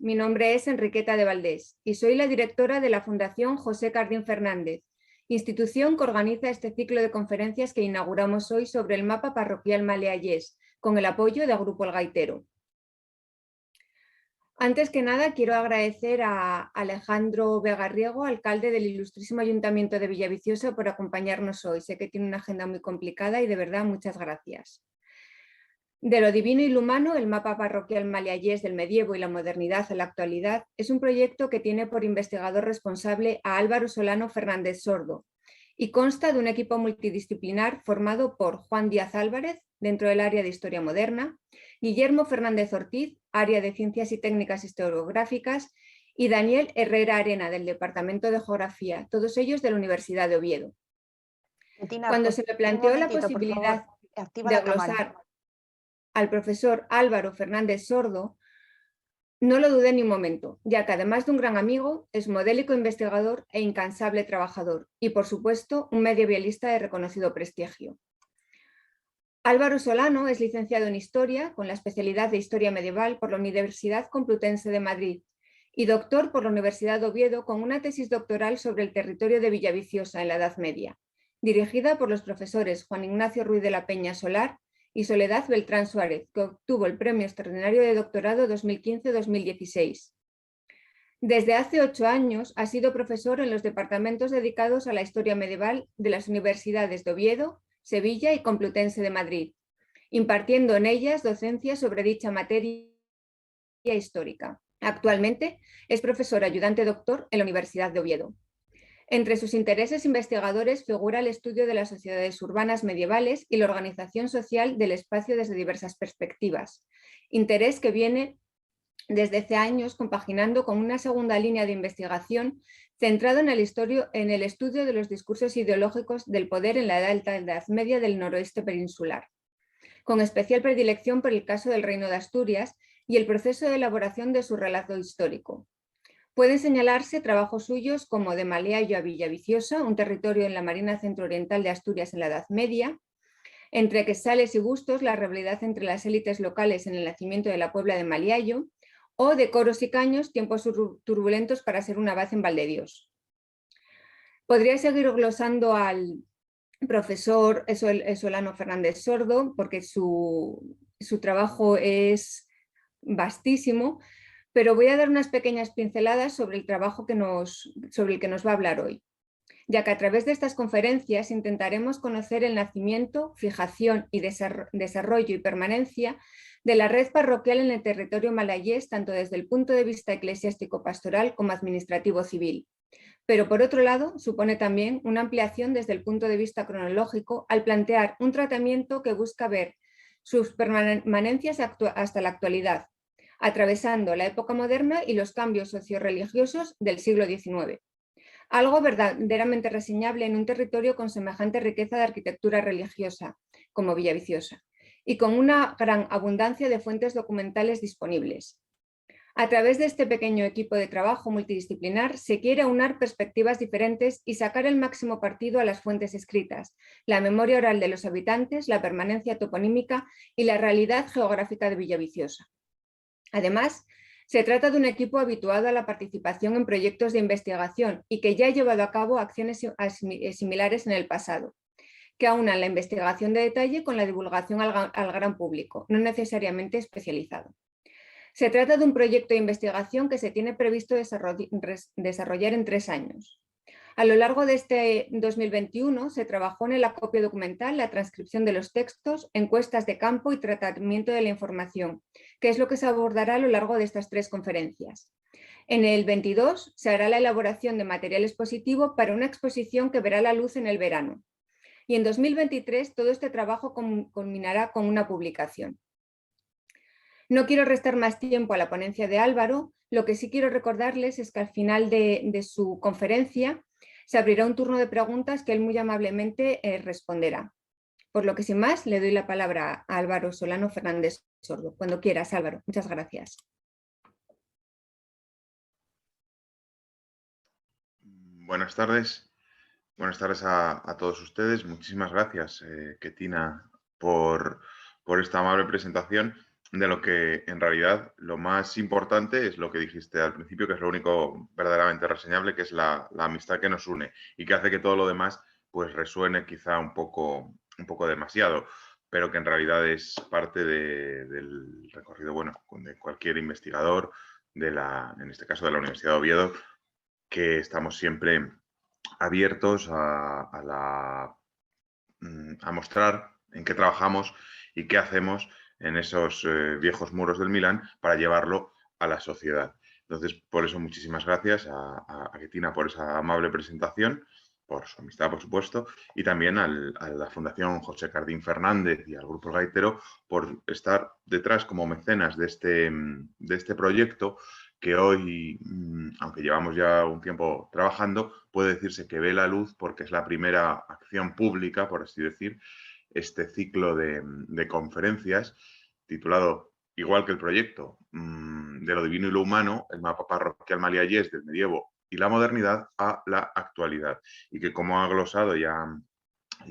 Mi nombre es Enriqueta de Valdés y soy la directora de la Fundación José Cardín Fernández, institución que organiza este ciclo de conferencias que inauguramos hoy sobre el mapa parroquial Maleallés, con el apoyo de Grupo El Gaitero. Antes que nada, quiero agradecer a Alejandro Vegarriego, alcalde del Ilustrísimo Ayuntamiento de Villaviciosa, por acompañarnos hoy. Sé que tiene una agenda muy complicada y de verdad muchas gracias. De lo divino y lo humano, el mapa parroquial Maleallés del medievo y la modernidad a la actualidad es un proyecto que tiene por investigador responsable a Álvaro Solano Fernández Sordo y consta de un equipo multidisciplinar formado por Juan Díaz Álvarez, dentro del área de Historia Moderna, Guillermo Fernández Ortiz, área de Ciencias y Técnicas Historiográficas, y Daniel Herrera Arena, del Departamento de Geografía, todos ellos de la Universidad de Oviedo. Cuando se me planteó la posibilidad de glosar al profesor Álvaro Fernández Sordo, no lo dudé ni un momento, ya que además de un gran amigo, es modélico investigador e incansable trabajador y, por supuesto, un medievalista de reconocido prestigio. Álvaro Solano es licenciado en Historia, con la especialidad de Historia Medieval por la Universidad Complutense de Madrid y doctor por la Universidad de Oviedo con una tesis doctoral sobre el territorio de Villaviciosa en la Edad Media, dirigida por los profesores Juan Ignacio Ruiz de la Peña Solar y Soledad Beltrán Suárez, que obtuvo el Premio Extraordinario de Doctorado 2015-2016. Desde hace 8 años ha sido profesor en los departamentos dedicados a la historia medieval de las universidades de Oviedo, Sevilla y Complutense de Madrid, impartiendo en ellas docencia sobre dicha materia histórica. Actualmente es profesor ayudante doctor en la Universidad de Oviedo. Entre sus intereses investigadores figura el estudio de las sociedades urbanas medievales y la organización social del espacio desde diversas perspectivas, interés que viene desde hace años compaginando con una segunda línea de investigación centrado en el estudio de los discursos ideológicos del poder en la Alta Edad Media del noroeste peninsular, con especial predilección por el caso del Reino de Asturias y el proceso de elaboración de su relato histórico. Pueden señalarse trabajos suyos como De Maleallo a Villaviciosa, un territorio en la Marina Centro-Oriental de Asturias en la Edad Media, Entre Quesales y Bustos, la rivalidad entre las élites locales en el nacimiento de la Puebla de Maliallo, o De Coros y Caños, tiempos turbulentos para ser un abad en Valdedios. Podría seguir glosando al profesor Solano Fernández Sordo, porque su trabajo es vastísimo, pero voy a dar unas pequeñas pinceladas sobre el trabajo sobre el que nos va a hablar hoy, ya que a través de estas conferencias intentaremos conocer el nacimiento, fijación y desarrollo y permanencia de la red parroquial en el territorio malayés, tanto desde el punto de vista eclesiástico-pastoral como administrativo-civil. Pero por otro lado, supone también una ampliación desde el punto de vista cronológico al plantear un tratamiento que busca ver sus permanencias hasta la actualidad, atravesando la época moderna y los cambios socioreligiosos del siglo XIX. Algo verdaderamente reseñable en un territorio con semejante riqueza de arquitectura religiosa como Villaviciosa y con una gran abundancia de fuentes documentales disponibles. A través de este pequeño equipo de trabajo multidisciplinar se quiere aunar perspectivas diferentes y sacar el máximo partido a las fuentes escritas, la memoria oral de los habitantes, la permanencia toponímica y la realidad geográfica de Villaviciosa. Además, se trata de un equipo habituado a la participación en proyectos de investigación y que ya ha llevado a cabo acciones similares en el pasado, que aunan la investigación de detalle con la divulgación al gran público, no necesariamente especializado. Se trata de un proyecto de investigación que se tiene previsto desarrollar en 3 años. A lo largo de este 2021 se trabajó en el acopio documental, la transcripción de los textos, encuestas de campo y tratamiento de la información, que es lo que se abordará a lo largo de estas 3 conferencias. En el 22 se hará la elaboración de material expositivo para una exposición que verá la luz en el verano. Y en 2023 todo este trabajo culminará con una publicación. No quiero restar más tiempo a la ponencia de Álvaro, lo que sí quiero recordarles es que al final de su conferencia se abrirá un turno de preguntas que él muy amablemente responderá. Por lo que sin más, le doy la palabra a Álvaro Solano Fernández Sordo. Cuando quieras, Álvaro. Muchas gracias. Buenas tardes. Buenas tardes a todos ustedes. Muchísimas gracias, Ketina, por esta amable presentación. de lo que en realidad lo más importante es lo que dijiste al principio, que es lo único verdaderamente reseñable, que es la amistad que nos une y que hace que todo lo demás pues resuene quizá un poco demasiado, pero que en realidad es parte del recorrido, bueno, de cualquier investigador, en este caso de la Universidad de Oviedo, que estamos siempre abiertos a mostrar en qué trabajamos y qué hacemos en esos viejos muros del Milán para llevarlo a la sociedad. Entonces, por eso muchísimas gracias a Ketina por esa amable presentación, por su amistad, por supuesto, y también a la Fundación José Cardín Fernández y al Grupo El Gaitero por estar detrás como mecenas de este proyecto que hoy, aunque llevamos ya un tiempo trabajando, puede decirse que ve la luz porque es la primera acción pública, por así decir, este ciclo de conferencias titulado, igual que el proyecto, de lo divino y lo humano, el mapa parroquial maliallés del medievo y la modernidad a la actualidad. Y que, como ha glosado ya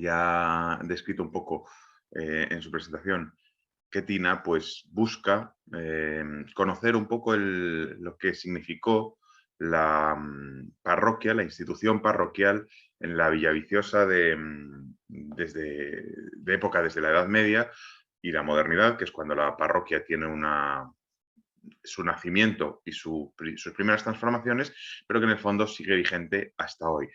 ha descrito un poco en su presentación Ketina, pues busca conocer un poco lo que significó la parroquia, la institución parroquial en la Villaviciosa de época desde la Edad Media y la modernidad, que es cuando la parroquia tiene su nacimiento y sus primeras transformaciones, pero que en el fondo sigue vigente hasta hoy.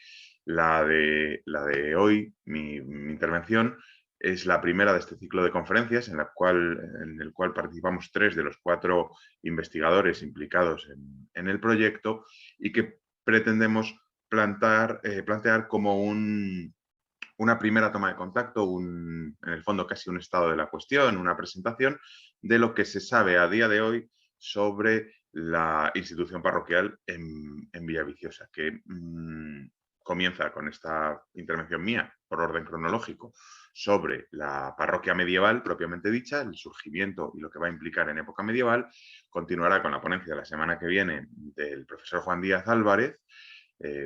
La de hoy, mi intervención, es la primera de este ciclo de conferencias en el cual participamos 3 de los 4 investigadores implicados en el proyecto y que pretendemos plantear como una primera toma de contacto, en el fondo casi un estado de la cuestión, una presentación de lo que se sabe a día de hoy sobre la institución parroquial en Villaviciosa, que comienza con esta intervención mía por orden cronológico sobre la parroquia medieval propiamente dicha, el surgimiento y lo que va a implicar en época medieval. Continuará con la ponencia de la semana que viene del profesor Juan Díaz Álvarez,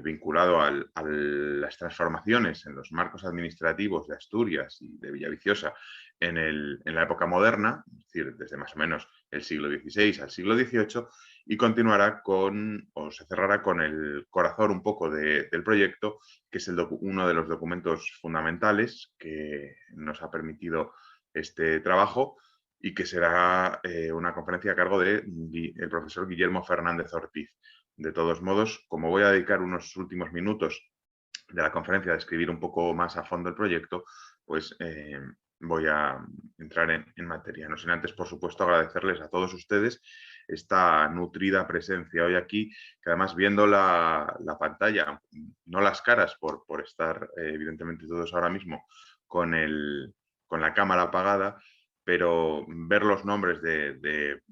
vinculado a las transformaciones en los marcos administrativos de Asturias y de Villaviciosa en la época moderna, es decir, desde más o menos el siglo XVI al siglo XVIII, y continuará o se cerrará con el corazón un poco del proyecto, que es uno de los documentos fundamentales que nos ha permitido este trabajo y que será una conferencia a cargo del profesor Guillermo Fernández Ortiz. De todos modos, como voy a dedicar unos últimos minutos de la conferencia a describir un poco más a fondo el proyecto, pues voy a entrar en materia. No sin antes, por supuesto, agradecerles a todos ustedes esta nutrida presencia hoy aquí, que además viendo la pantalla, no las caras por estar evidentemente todos ahora mismo con la cámara apagada, pero ver los nombres de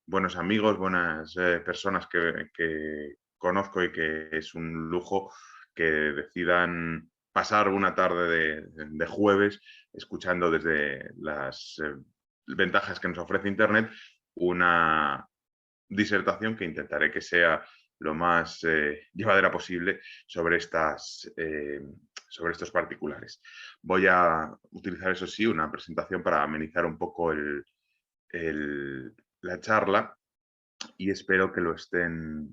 buenos amigos, buenas personas que conozco y que es un lujo que decidan pasar una tarde de jueves escuchando desde las ventajas que nos ofrece Internet una disertación que intentaré que sea lo más llevadera posible sobre estos particulares. Voy a utilizar, eso sí, una presentación para amenizar un poco la charla y espero que lo estén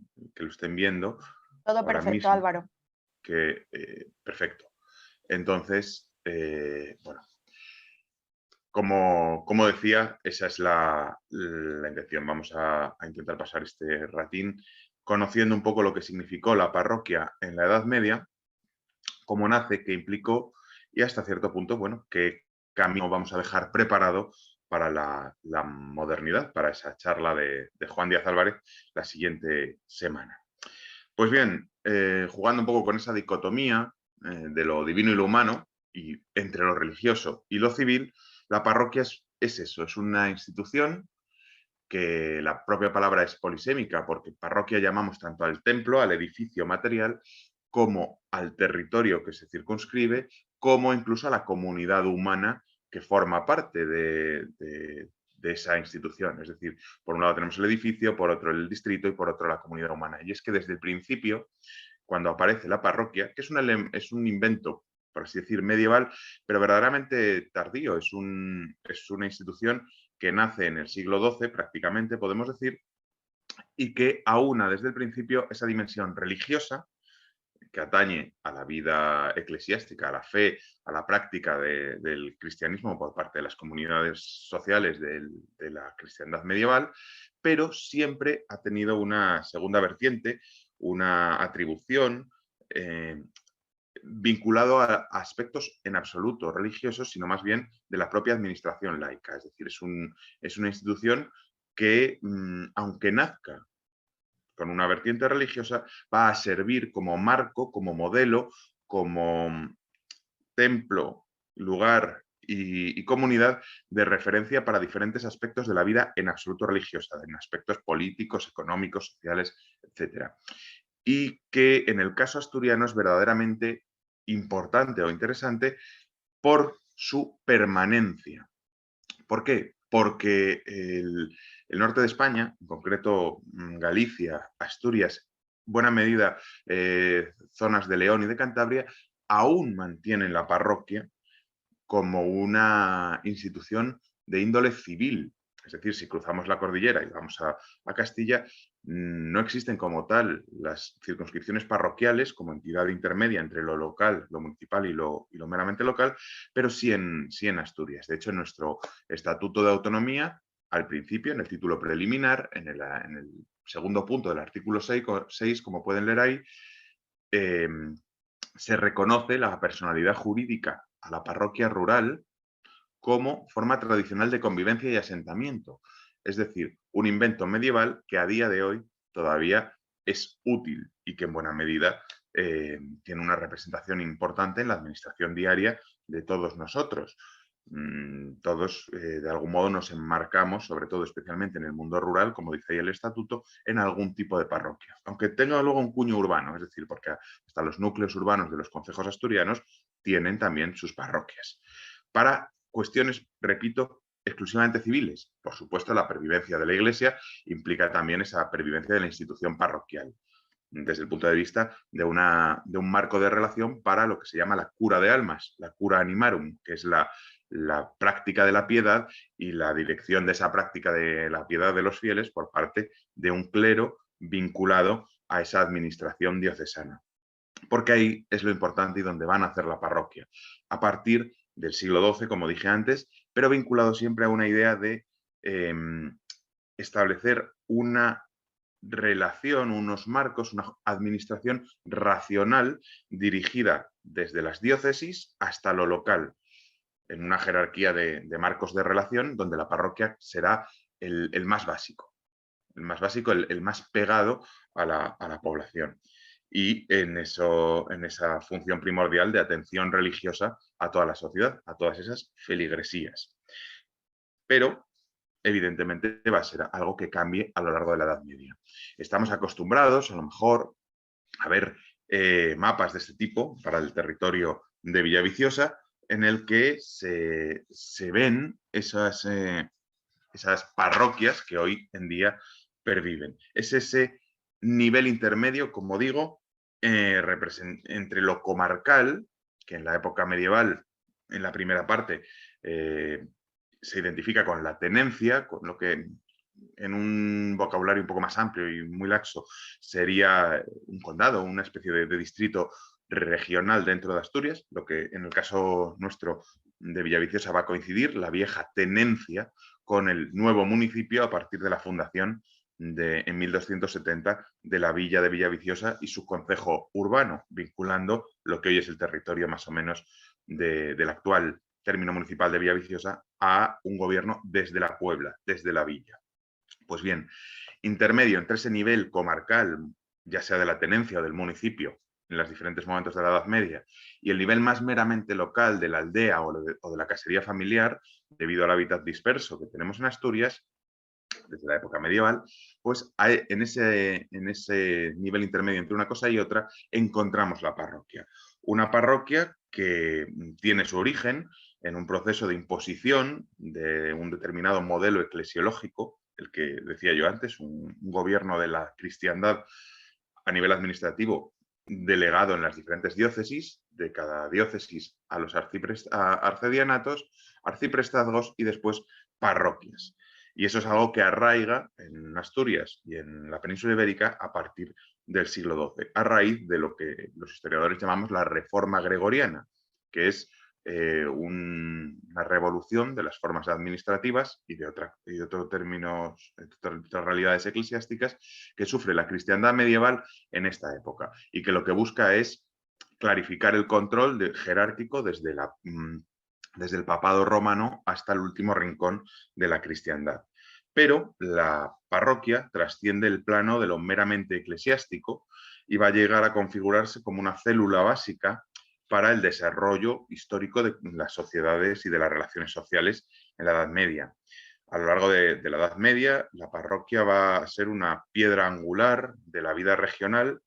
viendo Todo ahora perfecto, mismo. Álvaro. Perfecto. Entonces, bueno, como decía, esa es la intención. Vamos a intentar pasar este ratín conociendo un poco lo que significó la parroquia en la Edad Media, cómo nace, qué implicó y hasta cierto punto, bueno, qué camino vamos a dejar preparado para la modernidad, para esa charla de Juan Díaz Álvarez la siguiente semana. Pues bien, jugando un poco con esa dicotomía de lo divino y lo humano, y entre lo religioso y lo civil, la parroquia es eso, es una institución que la propia palabra es polisémica, porque parroquia llamamos tanto al templo, al edificio material, como al territorio que se circunscribe, como incluso a la comunidad humana que forma parte de esa institución. Es decir, por un lado tenemos el edificio, por otro el distrito y por otro la comunidad humana. Y es que desde el principio, cuando aparece la parroquia, que es un invento por así decir, medieval, pero verdaderamente tardío. Es una institución que nace en el siglo XII, prácticamente, podemos decir, y que aúna desde el principio esa dimensión religiosa que atañe a la vida eclesiástica, a la fe, a la práctica del cristianismo por parte de las comunidades sociales de la cristiandad medieval, pero siempre ha tenido una segunda vertiente, una atribución vinculado a aspectos en absoluto religiosos, sino más bien de la propia administración laica. Es decir, es una institución que, aunque nazca con una vertiente religiosa, va a servir como marco, como modelo, como templo, lugar y comunidad de referencia para diferentes aspectos de la vida en absoluto religiosa, en aspectos políticos, económicos, sociales, etc. Y que en el caso asturiano es verdaderamente importante o interesante por su permanencia. ¿Por qué? Porque el norte de España, en concreto Galicia, Asturias, buena medida zonas de León y de Cantabria, aún mantienen la parroquia como una institución de índole civil. Es decir, si cruzamos la cordillera y vamos a Castilla, no existen como tal las circunscripciones parroquiales como entidad intermedia entre lo local, lo municipal y lo meramente local, pero sí en Asturias. De hecho, en nuestro Estatuto de Autonomía, al principio, en el título preliminar, en el segundo punto del artículo 6, como pueden leer ahí, se reconoce la personalidad jurídica a la parroquia rural como forma tradicional de convivencia y asentamiento. Es decir, un invento medieval que a día de hoy todavía es útil y que en buena medida tiene una representación importante en la administración diaria de todos nosotros. Todos, de algún modo, nos enmarcamos, sobre todo especialmente en el mundo rural, como dice ahí el estatuto, en algún tipo de parroquia. Aunque tenga luego un cuño urbano, es decir, porque hasta los núcleos urbanos de los concejos asturianos tienen también sus parroquias. Para cuestiones, repito, exclusivamente civiles. Por supuesto, la pervivencia de la Iglesia implica también esa pervivencia de la institución parroquial, desde el punto de vista de un marco de relación para lo que se llama la cura de almas, la cura animarum, que es la práctica de la piedad y la dirección de esa práctica de la piedad de los fieles por parte de un clero vinculado a esa administración diocesana. Porque ahí es lo importante y donde van a hacer la parroquia. A partir del siglo XII, como dije antes, pero vinculado siempre a una idea de establecer una relación, unos marcos, una administración racional dirigida desde las diócesis hasta lo local, en una jerarquía de marcos de relación donde la parroquia será el más básico, el más pegado a la población. Y en esa función primordial de atención religiosa a toda la sociedad, a todas esas feligresías. Pero evidentemente va a ser algo que cambie a lo largo de la Edad Media. Estamos acostumbrados, a lo mejor, a ver mapas de este tipo para el territorio de Villaviciosa, en el que se ven esas parroquias que hoy en día perviven. Es ese nivel intermedio, como digo, entre lo comarcal, que en la época medieval, en la primera parte, se identifica con la tenencia, con lo que en un vocabulario un poco más amplio y muy laxo sería un condado, una especie de distrito regional dentro de Asturias, lo que en el caso nuestro de Villaviciosa va a coincidir, la vieja tenencia con el nuevo municipio a partir de la fundación en 1270 de la villa de Villaviciosa y su concejo urbano, vinculando lo que hoy es el territorio más o menos del actual término municipal de Villaviciosa a un gobierno desde la Puebla, desde la villa. Pues bien, intermedio entre ese nivel comarcal, ya sea de la tenencia o del municipio, en los diferentes momentos de la Edad Media, y el nivel más meramente local de la aldea o de la casería familiar, debido al hábitat disperso que tenemos en Asturias, desde la época medieval, pues en ese nivel intermedio entre una cosa y otra encontramos la parroquia. Una parroquia que tiene su origen en un proceso de imposición de un determinado modelo eclesiológico, el que decía yo antes, un gobierno de la cristiandad a nivel administrativo delegado en las diferentes diócesis, de cada diócesis a los arcedianatos, arciprestazgos y después parroquias. Y eso es algo que arraiga en Asturias y en la península ibérica a partir del siglo XII, a raíz de lo que los historiadores llamamos la Reforma Gregoriana, que es una revolución de las formas administrativas y de otros términos, de otras realidades eclesiásticas que sufre la cristiandad medieval en esta época y que lo que busca es clarificar el control jerárquico desde el papado romano hasta el último rincón de la cristiandad. Pero la parroquia trasciende el plano de lo meramente eclesiástico y va a llegar a configurarse como una célula básica para el desarrollo histórico de las sociedades y de las relaciones sociales en la Edad Media. A lo largo de la Edad Media, la parroquia va a ser una piedra angular de la vida regional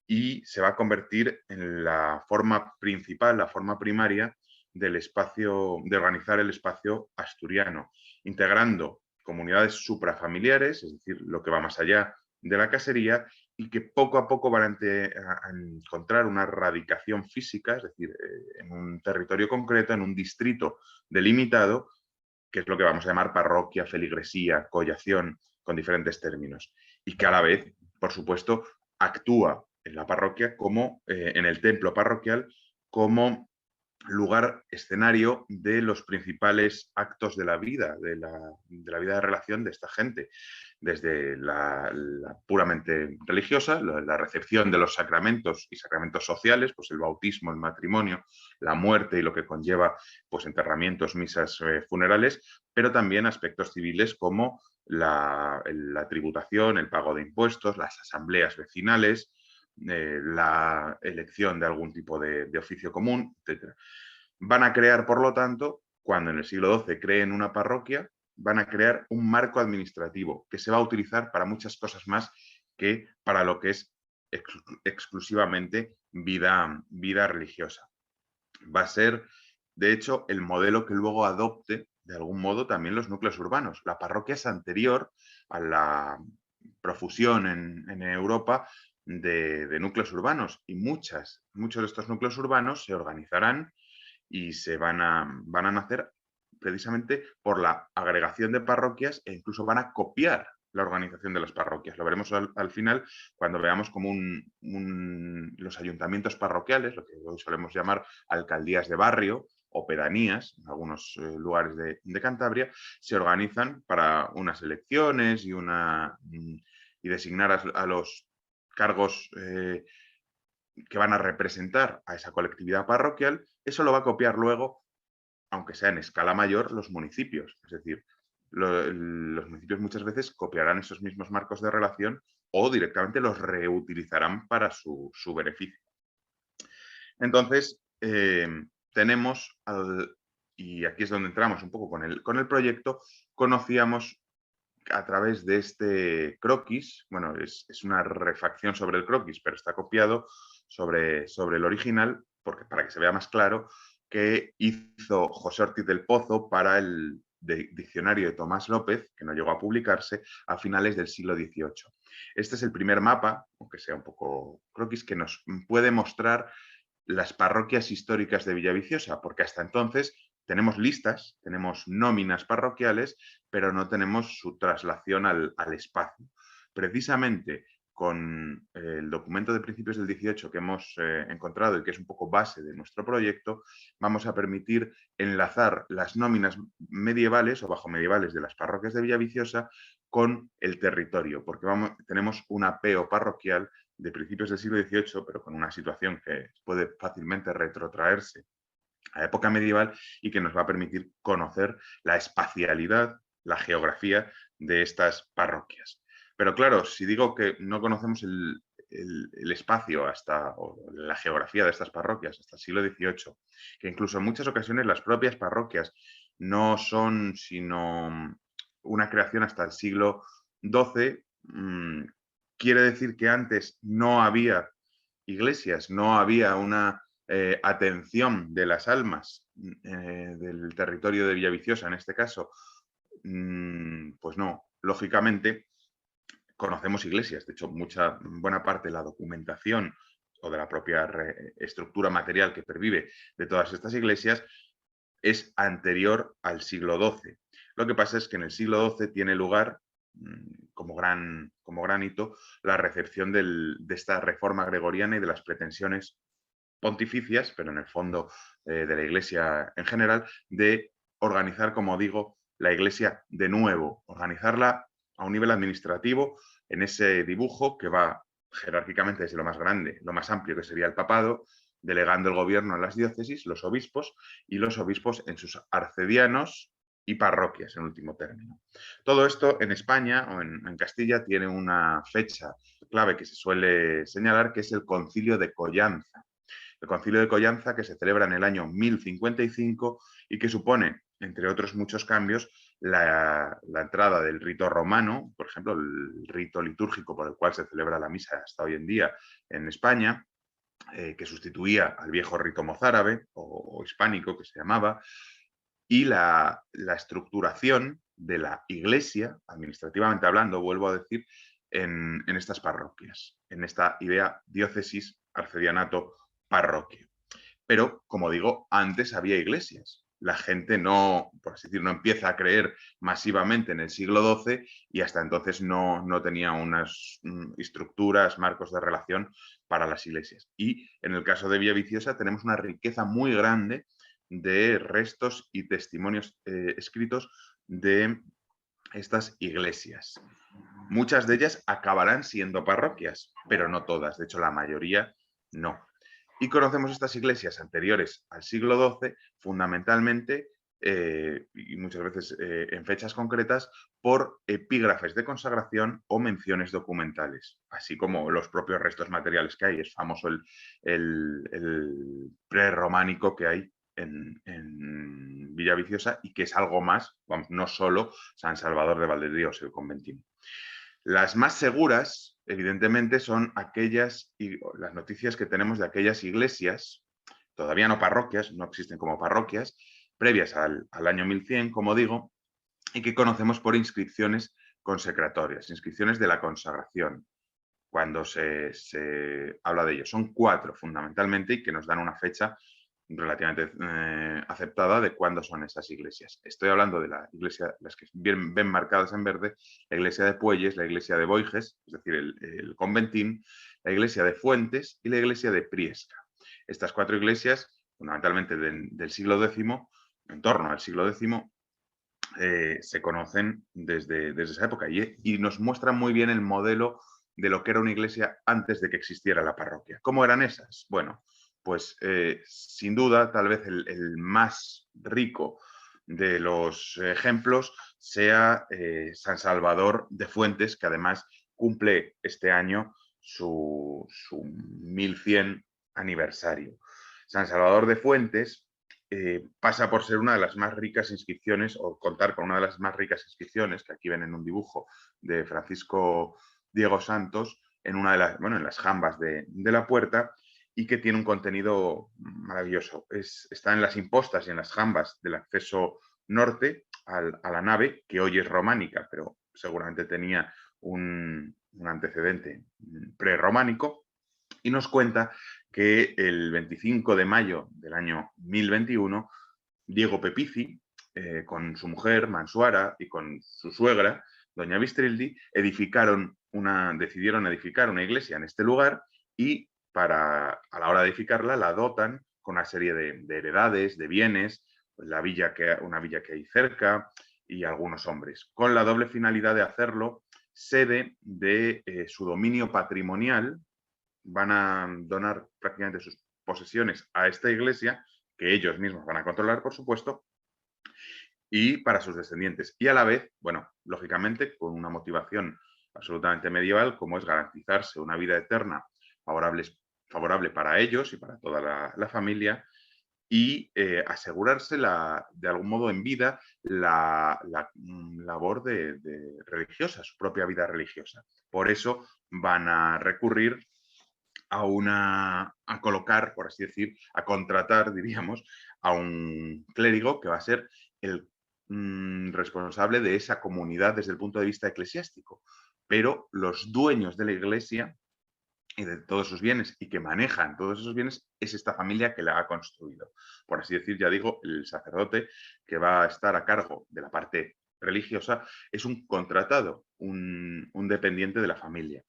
y se va a convertir en la forma principal, la forma primaria del espacio, de organizar el espacio asturiano, integrando comunidades suprafamiliares, es decir, lo que va más allá de la casería, y que poco a poco van a encontrar una radicación física, es decir, en un territorio concreto, en un distrito delimitado, que es lo que vamos a llamar parroquia, feligresía, collación, con diferentes términos, y que a la vez, por supuesto, actúa en la parroquia como, en el templo parroquial, como lugar, escenario de los principales actos de la vida, de la vida de relación de esta gente, desde la puramente religiosa, la recepción de los sacramentos y sacramentos sociales, pues el bautismo, el matrimonio, la muerte y lo que conlleva pues enterramientos, misas, funerales, pero también aspectos civiles como la tributación, el pago de impuestos, las asambleas vecinales, la elección de algún tipo de oficio común, etc. Van a crear, por lo tanto, cuando en el siglo XII creen una parroquia, van a crear un marco administrativo que se va a utilizar para muchas cosas más que para lo que es exclusivamente vida religiosa. Va a ser, de hecho, el modelo que luego adopte, de algún modo, también los núcleos urbanos. La parroquia es anterior a la profusión en Europa de núcleos urbanos y muchos de estos núcleos urbanos se organizarán y van a nacer precisamente por la agregación de parroquias e incluso van a copiar la organización de las parroquias. Lo veremos al final cuando veamos cómo los ayuntamientos parroquiales, lo que hoy solemos llamar alcaldías de barrio o pedanías, en algunos lugares de Cantabria, se organizan para unas elecciones y designar a los cargos que van a representar a esa colectividad parroquial. Eso lo va a copiar luego, aunque sea en escala mayor, los municipios. Es decir, los municipios muchas veces copiarán esos mismos marcos de relación o directamente los reutilizarán para su beneficio. Entonces, tenemos, y aquí es donde entramos un poco con el proyecto, conocíamos a través de este croquis, bueno, es una refacción sobre el croquis, pero está copiado sobre el original, porque, para que se vea más claro, que hizo José Ortiz del Pozo para el diccionario de Tomás López, que no llegó a publicarse, a finales del siglo XVIII. Este es el primer mapa, aunque sea un poco croquis, que nos puede mostrar las parroquias históricas de Villaviciosa, porque hasta entonces tenemos listas, tenemos nóminas parroquiales, pero no tenemos su traslación al espacio. Precisamente con el documento de principios del 18 que hemos encontrado y que es un poco base de nuestro proyecto, vamos a permitir enlazar las nóminas medievales o bajo medievales de las parroquias de Villaviciosa con el territorio, porque tenemos un apeo parroquial de principios del siglo XVIII, pero con una situación que puede fácilmente retrotraerse a la época medieval y que nos va a permitir conocer la espacialidad, la geografía de estas parroquias. Pero claro, si digo que no conocemos el espacio o la geografía de estas parroquias hasta el siglo XVIII, que incluso en muchas ocasiones las propias parroquias no son sino una creación hasta el siglo XII, quiere decir que antes no había iglesias, no había una atención de las almas del territorio de Villaviciosa, en este caso. Pues no, lógicamente conocemos iglesias. De hecho, buena parte de la documentación o de la propia estructura material que pervive de todas estas iglesias, es anterior al siglo XII. Lo que pasa es que en el siglo XII tiene lugar, como gran hito, la recepción de esta reforma gregoriana y de las pretensiones pontificias, pero en el fondo de la Iglesia en general, de organizar, como digo, la Iglesia de nuevo, organizarla a un nivel administrativo en ese dibujo que va jerárquicamente desde lo más grande, lo más amplio, que sería el papado, delegando el gobierno en las diócesis, los obispos, y los obispos en sus arcedianos y parroquias, en último término. Todo esto en España o en Castilla tiene una fecha clave que se suele señalar, que es el Concilio de Collanza. El Concilio de Collanza, que se celebra en el año 1055 y que supone, entre otros muchos cambios, la entrada del rito romano, por ejemplo, el rito litúrgico por el cual se celebra la misa hasta hoy en día en España, que sustituía al viejo rito mozárabe o hispánico que se llamaba, y la estructuración de la Iglesia, administrativamente hablando, vuelvo a decir, en estas parroquias, en esta idea diócesis, arcedianato, parroquia. Pero, como digo, antes había iglesias. La gente no, por así decir, no empieza a creer masivamente en el siglo XII y hasta entonces no tenía unas estructuras, marcos de relación para las iglesias. Y en el caso de Villaviciosa tenemos una riqueza muy grande de restos y testimonios escritos de estas iglesias. Muchas de ellas acabarán siendo parroquias, pero no todas. De hecho, la mayoría no. Y conocemos estas iglesias anteriores al siglo XII fundamentalmente y muchas veces en fechas concretas por epígrafes de consagración o menciones documentales, así como los propios restos materiales que hay. Es famoso el prerrománico que hay en Villaviciosa y que es algo más, vamos, no solo San Salvador de Valderíos, el conventino. Las más seguras, evidentemente, son aquellas, las noticias que tenemos de aquellas iglesias, todavía no parroquias, no existen como parroquias, previas al año 1100, como digo, y que conocemos por inscripciones consecratorias, inscripciones de la consagración, cuando se habla de ello. Son 4 fundamentalmente y que nos dan una fecha relativamente aceptada de cuándo son esas iglesias. Estoy hablando de la iglesia, las que ven marcadas en verde, la iglesia de Puelles, la iglesia de Boiges, es decir, el conventín, la iglesia de Fuentes y la iglesia de Priesca. Estas 4 iglesias, fundamentalmente del siglo X, en torno al siglo X, se conocen desde esa época y nos muestran muy bien el modelo de lo que era una iglesia antes de que existiera la parroquia. ¿Cómo eran esas? Bueno, pues sin duda, tal vez el más rico de los ejemplos sea San Salvador de Fuentes, que además cumple este año su 1100 aniversario. San Salvador de Fuentes pasa por ser una de las más ricas inscripciones, o contar con una de las más ricas inscripciones, que aquí ven en un dibujo de Francisco Diego Santos, en una de las, bueno, en las jambas de la puerta, y que tiene un contenido maravilloso. Está en las impostas y en las jambas del acceso norte a la nave, que hoy es románica, pero seguramente tenía un antecedente prerrománico, y nos cuenta que el 25 de mayo del año 1021, Diego Pepici, con su mujer Mansuara y con su suegra, doña Vistrildi, decidieron edificar una iglesia en este lugar y a la hora de edificarla la dotan con una serie de heredades, de bienes, una villa que hay cerca y algunos hombres, con la doble finalidad de hacerlo sede de su dominio patrimonial. Van a donar prácticamente sus posesiones a esta iglesia, que ellos mismos van a controlar, por supuesto, y para sus descendientes. Y a la vez, bueno, lógicamente, con una motivación absolutamente medieval, como es garantizarse una vida eterna favorable para ellos y para toda la familia, y asegurarse de algún modo en vida la labor de religiosa, su propia vida religiosa. Por eso van a recurrir a colocar, por así decir, a contratar, diríamos, a un clérigo que va a ser el responsable de esa comunidad desde el punto de vista eclesiástico. Pero los dueños de la iglesia y de todos sus bienes y que manejan todos esos bienes es esta familia que la ha construido. Por así decir, ya digo, el sacerdote que va a estar a cargo de la parte religiosa es un contratado, un dependiente de la familia.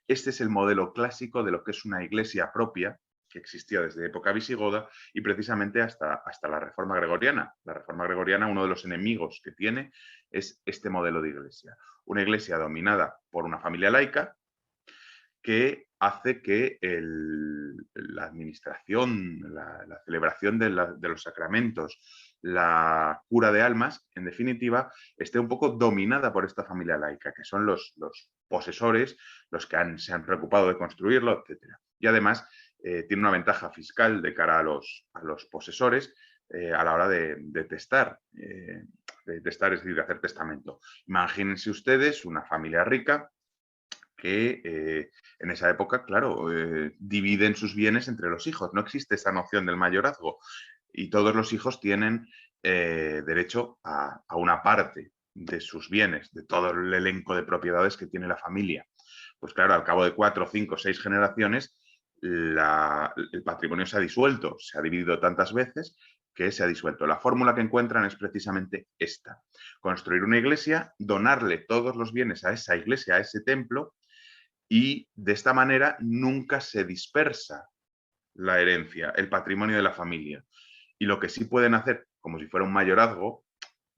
Este es el modelo clásico de lo que es una iglesia propia que existía desde época visigoda y precisamente hasta la Reforma Gregoriana. La Reforma Gregoriana, uno de los enemigos que tiene es este modelo de iglesia. Una iglesia dominada por una familia laica, que hace que la administración, la celebración de los sacramentos, la cura de almas, en definitiva, esté un poco dominada por esta familia laica, que son los posesores, los que se han preocupado de construirlo, etc. Y además tiene una ventaja fiscal de cara a los posesores a la hora de testar, es decir, de hacer testamento. Imagínense ustedes una familia rica que en esa época, claro, dividen sus bienes entre los hijos. No existe esa noción del mayorazgo y todos los hijos tienen derecho a una parte de sus bienes, de todo el elenco de propiedades que tiene la familia. Pues claro, al cabo de 4, 5, 6 generaciones, el patrimonio se ha disuelto, se ha dividido tantas veces que se ha disuelto. La fórmula que encuentran es precisamente esta: construir una iglesia, donarle todos los bienes a esa iglesia, a ese templo, y de esta manera nunca se dispersa la herencia, el patrimonio de la familia. Y lo que sí pueden hacer, como si fuera un mayorazgo,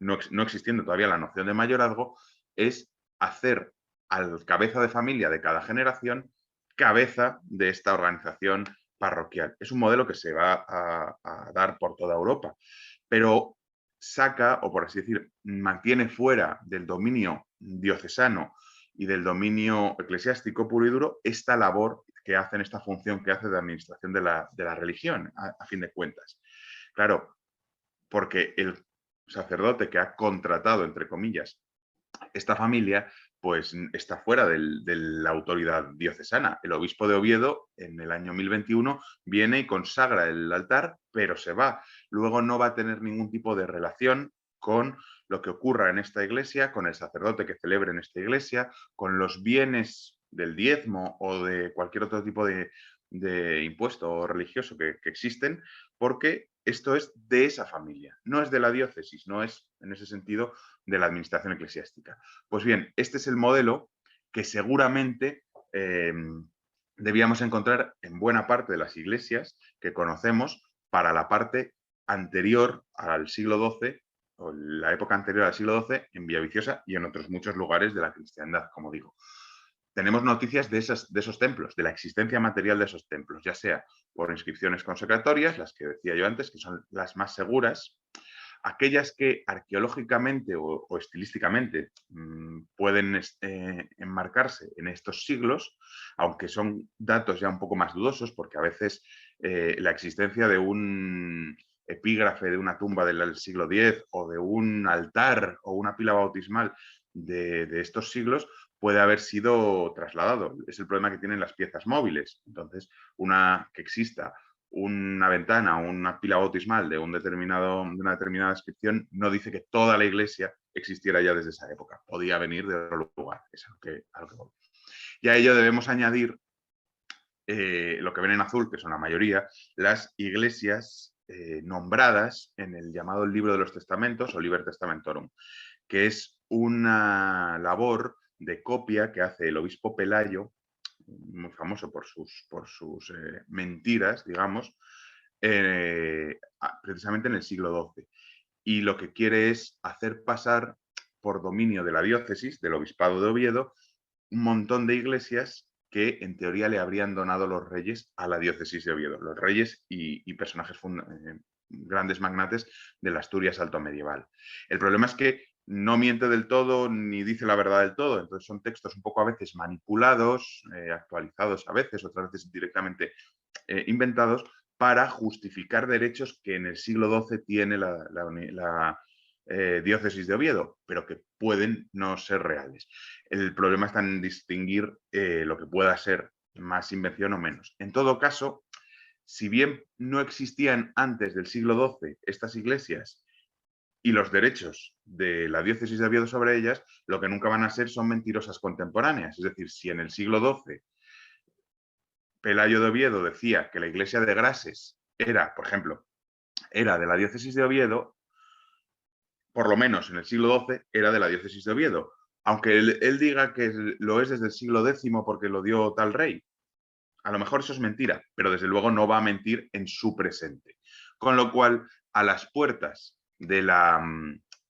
no existiendo todavía la noción de mayorazgo, es hacer al cabeza de familia de cada generación cabeza de esta organización parroquial. Es un modelo que se va a dar por toda Europa, pero saca, o por así decir, mantiene fuera del dominio diocesano y del dominio eclesiástico puro y duro esta labor que hacen, esta función que hace de administración de la religión, a fin de cuentas. Claro, porque el sacerdote que ha contratado, entre comillas, esta familia, pues está fuera de la autoridad diocesana. El obispo de Oviedo, en el año 1021, viene y consagra el altar, pero se va. Luego no va a tener ningún tipo de relación con lo que ocurra en esta iglesia, con el sacerdote que celebre en esta iglesia, con los bienes del diezmo o de cualquier otro tipo de impuesto religioso que existen, porque esto es de esa familia, no es de la diócesis, no es, en ese sentido, de la administración eclesiástica. Pues bien, este es el modelo que seguramente debíamos encontrar en buena parte de las iglesias que conocemos para la parte anterior al siglo XII, o la época anterior al siglo XII, en Villaviciosa y en otros muchos lugares de la cristiandad, como digo. Tenemos noticias de esos templos, de la existencia material de esos templos, ya sea por inscripciones consecratorias, las que decía yo antes, que son las más seguras, aquellas que arqueológicamente o estilísticamente pueden enmarcarse en estos siglos, aunque son datos ya un poco más dudosos, porque a veces la existencia de un epígrafe de una tumba del siglo X o de un altar o una pila bautismal de estos siglos puede haber sido trasladado. Es el problema que tienen las piezas móviles. Entonces, una que exista una ventana o una pila bautismal de una determinada inscripción no dice que toda la iglesia existiera ya desde esa época. Podía venir de otro lugar. Es a lo que voy. Y a ello debemos añadir lo que ven en azul, que son la mayoría, las iglesias nombradas en el llamado Libro de los Testamentos o Liber Testamentorum, que es una labor de copia que hace el obispo Pelayo, muy famoso por sus mentiras, digamos, precisamente en el siglo XII. Y lo que quiere es hacer pasar por dominio de la diócesis, del obispado de Oviedo, un montón de iglesias que en teoría le habrían donado los reyes a la diócesis de Oviedo, los reyes y personajes grandes magnates de la Asturias alto medieval. El problema es que no miente del todo ni dice la verdad del todo, entonces son textos un poco a veces manipulados, actualizados a veces, otras veces directamente inventados para justificar derechos que en el siglo XII tiene la diócesis de Oviedo, pero que pueden no ser reales. El problema está en distinguir lo que pueda ser más invención o menos. En todo caso, si bien no existían antes del siglo XII estas iglesias y los derechos de la diócesis de Oviedo sobre ellas, lo que nunca van a ser son mentirosas contemporáneas. Es decir, si en el siglo XII Pelayo de Oviedo decía que la iglesia de Grases era, por ejemplo, era de la diócesis de Oviedo, por lo menos en el siglo XII, era de la diócesis de Oviedo. Aunque él diga que lo es desde el siglo X porque lo dio tal rey, a lo mejor eso es mentira, pero desde luego no va a mentir en su presente. Con lo cual, a las puertas de la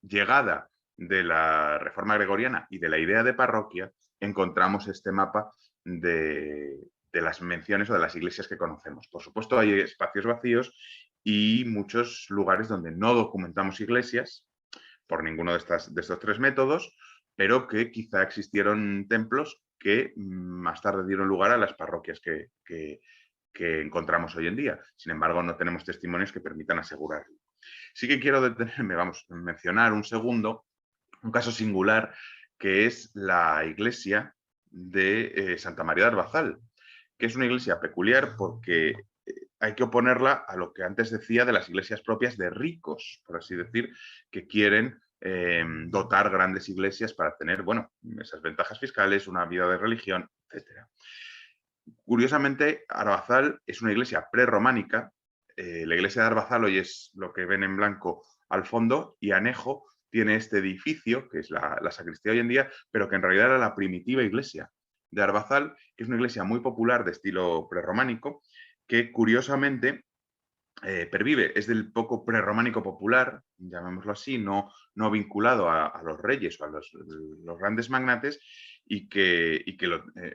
llegada de la reforma gregoriana y de la idea de parroquia, encontramos este mapa de las menciones o de las iglesias que conocemos. Por supuesto, hay espacios vacíos y muchos lugares donde no documentamos iglesias por ninguno de estos tres métodos, pero que quizá existieron templos que más tarde dieron lugar a las parroquias que encontramos hoy en día. Sin embargo, no tenemos testimonios que permitan asegurarlo. Sí que quiero detenerme, mencionar un segundo, un caso singular, que es la iglesia de Santa María de Arbazal, que es una iglesia peculiar porque hay que oponerla a lo que antes decía de las iglesias propias de ricos, por así decir, que quieren dotar grandes iglesias para tener, bueno, esas ventajas fiscales, una vida de religión, etc. Curiosamente, Arbazal es una iglesia prerrománica. La iglesia de Arbazal hoy es lo que ven en blanco al fondo, y Anejo tiene este edificio, que es la sacristía hoy en día, pero que en realidad era la primitiva iglesia de Arbazal, que es una iglesia muy popular de estilo prerrománico, que curiosamente pervive, es del poco prerrománico popular, llamémoslo así, no vinculado a los reyes o a los grandes magnates, y que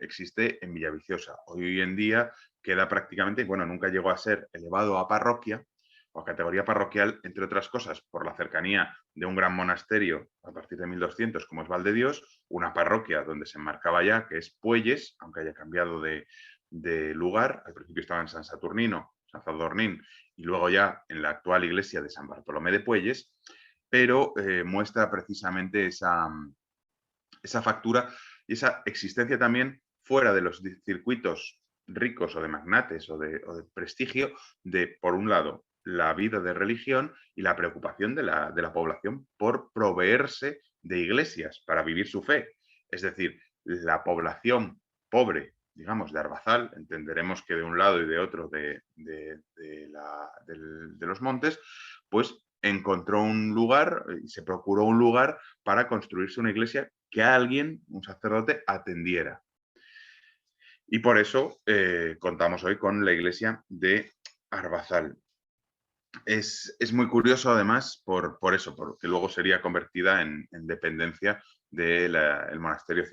existe en Villaviciosa. Hoy en día queda prácticamente, bueno, nunca llegó a ser elevado a parroquia o a categoría parroquial, entre otras cosas, por la cercanía de un gran monasterio a partir de 1200, como es Valdedios, una parroquia donde se enmarcaba ya, que es Puelles, aunque haya cambiado de lugar. Al principio estaba en San Saturnino, San Sadurnín, y luego ya en la actual iglesia de San Bartolomé de Puelles, pero muestra precisamente esa factura y esa existencia también fuera de los circuitos ricos o de magnates o de prestigio de, por un lado, la vida de religión y la preocupación de la población por proveerse de iglesias para vivir su fe. Es decir, la población pobre, digamos, de Arbazal, entenderemos que de un lado y de otro de los montes, pues encontró un lugar y se procuró un lugar para construirse una iglesia que alguien, un sacerdote, atendiera. Y por eso contamos hoy con la iglesia de Arbazal. Es muy curioso, además, por eso, porque luego sería convertida en dependencia del monasterio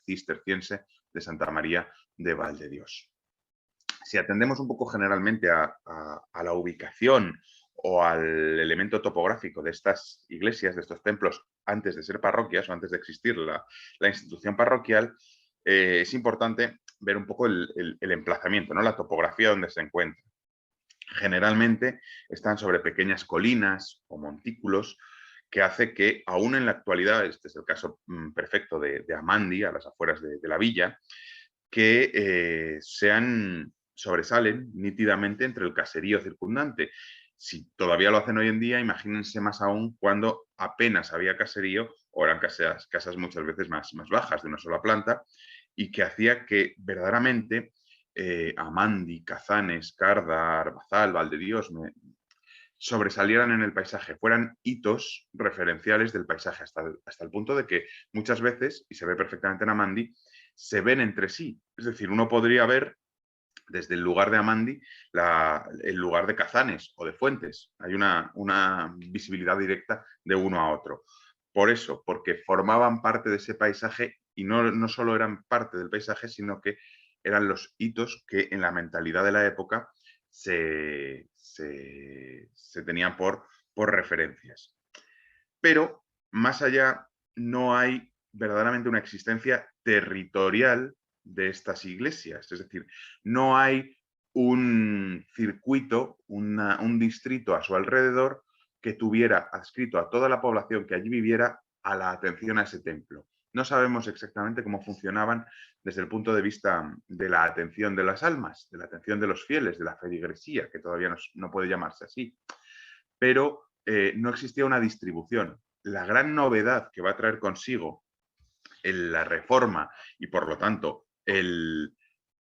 cisterciense de Santa María de Valdedios. Si atendemos un poco generalmente a la ubicación o al elemento topográfico de estas iglesias, de estos templos, antes de ser parroquias o antes de existir la institución parroquial, es importante ver un poco el emplazamiento, ¿no? La topografía donde se encuentran. Generalmente están sobre pequeñas colinas o montículos, que hace que, aún en la actualidad, este es el caso perfecto de Amandi, a las afueras de la villa, que sobresalen nítidamente entre el caserío circundante. Si todavía lo hacen hoy en día, imagínense más aún cuando apenas había caserío, o eran casas muchas veces más bajas, de una sola planta, y que hacía que verdaderamente Amandi, Cazanes, Carda, Arbazal, Valdedios sobresalieran en el paisaje, fueran hitos referenciales del paisaje, hasta el punto de que muchas veces, y se ve perfectamente en Amandi, se ven entre sí. Es decir, uno podría ver desde el lugar de Amandi el lugar de Cazanes o de Fuentes. Hay una visibilidad directa de uno a otro. Por eso, porque formaban parte de ese paisaje, y no solo eran parte del paisaje, sino que eran los hitos que en la mentalidad de la época se tenían por referencias. Pero más allá, no hay verdaderamente una existencia territorial de estas iglesias. Es decir, no hay un circuito, un distrito a su alrededor que tuviera adscrito a toda la población que allí viviera a la atención a ese templo. No sabemos exactamente cómo funcionaban desde el punto de vista de la atención de las almas, de la atención de los fieles, de la feligresía, que todavía no puede llamarse así. Pero no existía una distribución. La gran novedad que va a traer consigo la reforma y, por lo tanto,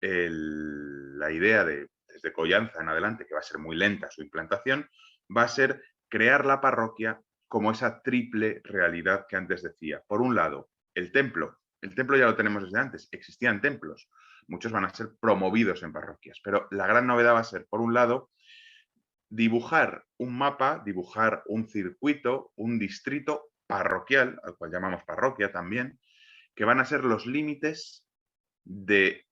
la idea de, desde Collanza en adelante, que va a ser muy lenta su implantación, va a ser crear la parroquia como esa triple realidad que antes decía. Por un lado, el templo. El templo ya lo tenemos desde antes, existían templos. Muchos van a ser promovidos en parroquias, pero la gran novedad va a ser, por un lado, dibujar un mapa, dibujar un circuito, un distrito parroquial, al cual llamamos parroquia también, que van a ser los límites de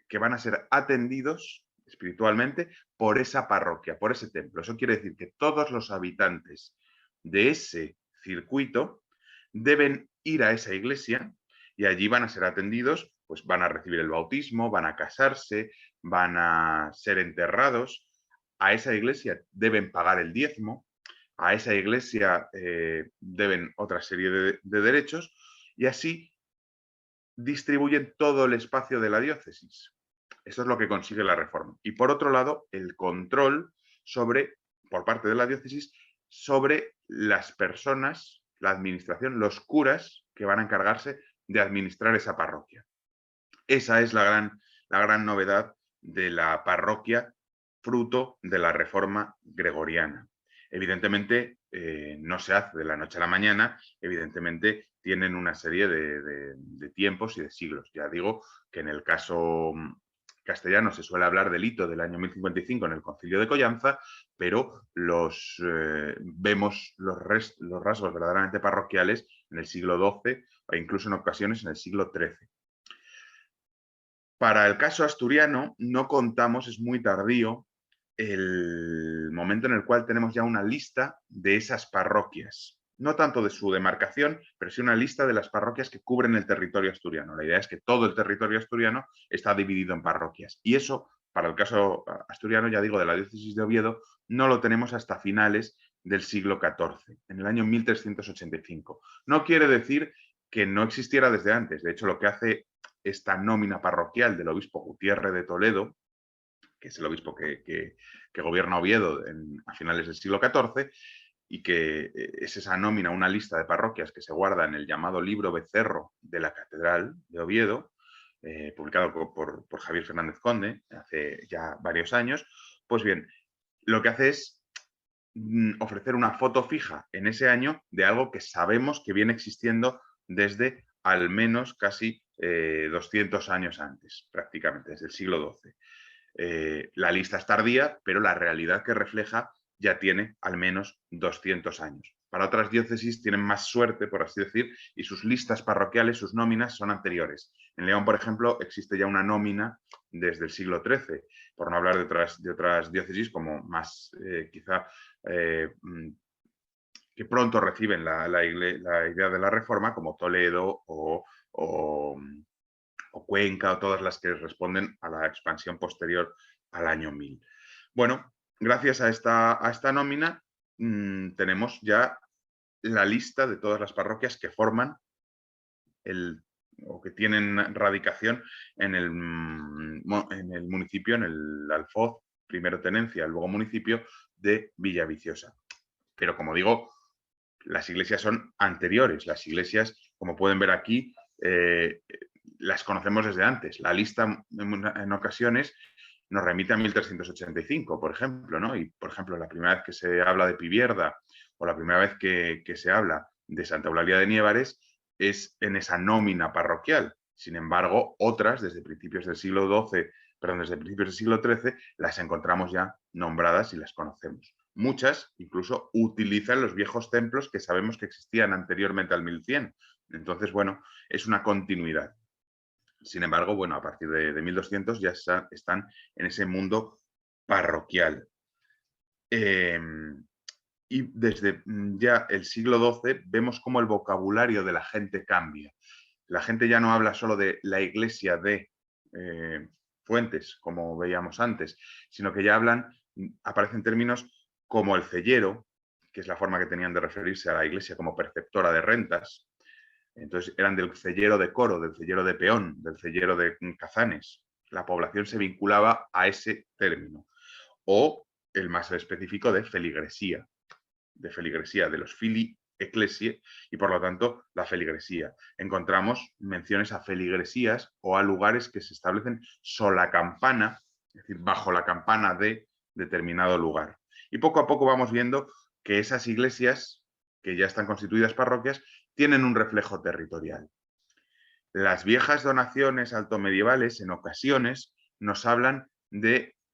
que van a ser atendidos espiritualmente por esa parroquia, por ese templo. Eso quiere decir que todos los habitantes de ese circuito deben ir a esa iglesia y allí van a ser atendidos, pues van a recibir el bautismo, van a casarse, van a ser enterrados. A esa iglesia deben pagar el diezmo, a esa iglesia deben otra serie de derechos y así distribuyen todo el espacio de la diócesis. Eso es lo que consigue la reforma. Y por otro lado, el control sobre, por parte de la diócesis, sobre las personas, la administración, los curas que van a encargarse de administrar esa parroquia. Esa es la gran novedad de la parroquia, fruto de la reforma gregoriana. Evidentemente, no se hace de la noche a la mañana, evidentemente tienen una serie de tiempos y de siglos. Ya digo que en el caso castellano se suele hablar del hito del año 1055 en el Concilio de Collanza, pero vemos los rasgos verdaderamente parroquiales en el siglo XII e incluso en ocasiones en el siglo XIII. Para el caso asturiano no contamos, es muy tardío, el momento en el cual tenemos ya una lista de esas parroquias. No tanto de su demarcación, pero sí una lista de las parroquias que cubren el territorio asturiano. La idea es que todo el territorio asturiano está dividido en parroquias. Y eso, para el caso asturiano, ya digo, de la diócesis de Oviedo, no lo tenemos hasta finales del siglo XIV, en el año 1385. No quiere decir que no existiera desde antes. De hecho, lo que hace esta nómina parroquial del obispo Gutiérrez de Toledo, que es el obispo que gobierna Oviedo a finales del siglo XIV, y que es esa nómina, una lista de parroquias que se guarda en el llamado libro Becerro de la Catedral de Oviedo, publicado por Javier Fernández Conde hace ya varios años. Pues bien, lo que hace es ofrecer una foto fija en ese año de algo que sabemos que viene existiendo desde al menos casi 200 años antes, prácticamente, desde el siglo XII. La lista es tardía, pero la realidad que refleja ya tiene al menos 200 años. Para otras diócesis tienen más suerte, por así decir, y sus listas parroquiales, sus nóminas son anteriores. En León, por ejemplo, existe ya una nómina desde el siglo XIII, por no hablar de otras diócesis como más quizá que pronto reciben la idea de la reforma, como Toledo o Cuenca, o todas las que responden a la expansión posterior al año 1000. Bueno, gracias a esta nómina tenemos ya la lista de todas las parroquias que forman o que tienen radicación en el municipio, en el alfoz, primero tenencia, luego municipio de Villaviciosa. Pero como digo, las iglesias son anteriores. Las iglesias, como pueden ver aquí, las conocemos desde antes. La lista en ocasiones nos remite a 1385, por ejemplo, ¿no? Y, por ejemplo, la primera vez que se habla de Pivierda o la primera vez que se habla de Santa Eulalia de Niévares es en esa nómina parroquial. Sin embargo, otras, desde principios del siglo XII, perdón, desde principios del siglo XIII, las encontramos ya nombradas y las conocemos. Muchas incluso utilizan los viejos templos que sabemos que existían anteriormente al 1100. Entonces, bueno, es una continuidad. Sin embargo, bueno, a partir de 1200 ya están en ese mundo parroquial. Y desde ya el siglo XII vemos cómo el vocabulario de la gente cambia. La gente ya no habla solo de la iglesia de Fuentes, como veíamos antes, sino que ya aparecen términos como el cellero, que es la forma que tenían de referirse a la iglesia como perceptora de rentas. Entonces eran del cellero de Coro, del cellero de Peón, del cellero de Cazanes. La población se vinculaba a ese término. O el más específico de feligresía, de los filii ecclesiae y por lo tanto la feligresía. Encontramos menciones a feligresías o a lugares que se establecen sola campana, es decir, bajo la campana de determinado lugar. Y poco a poco vamos viendo que esas iglesias, que ya están constituidas parroquias, tienen un reflejo territorial. Las viejas donaciones altomedievales en ocasiones nos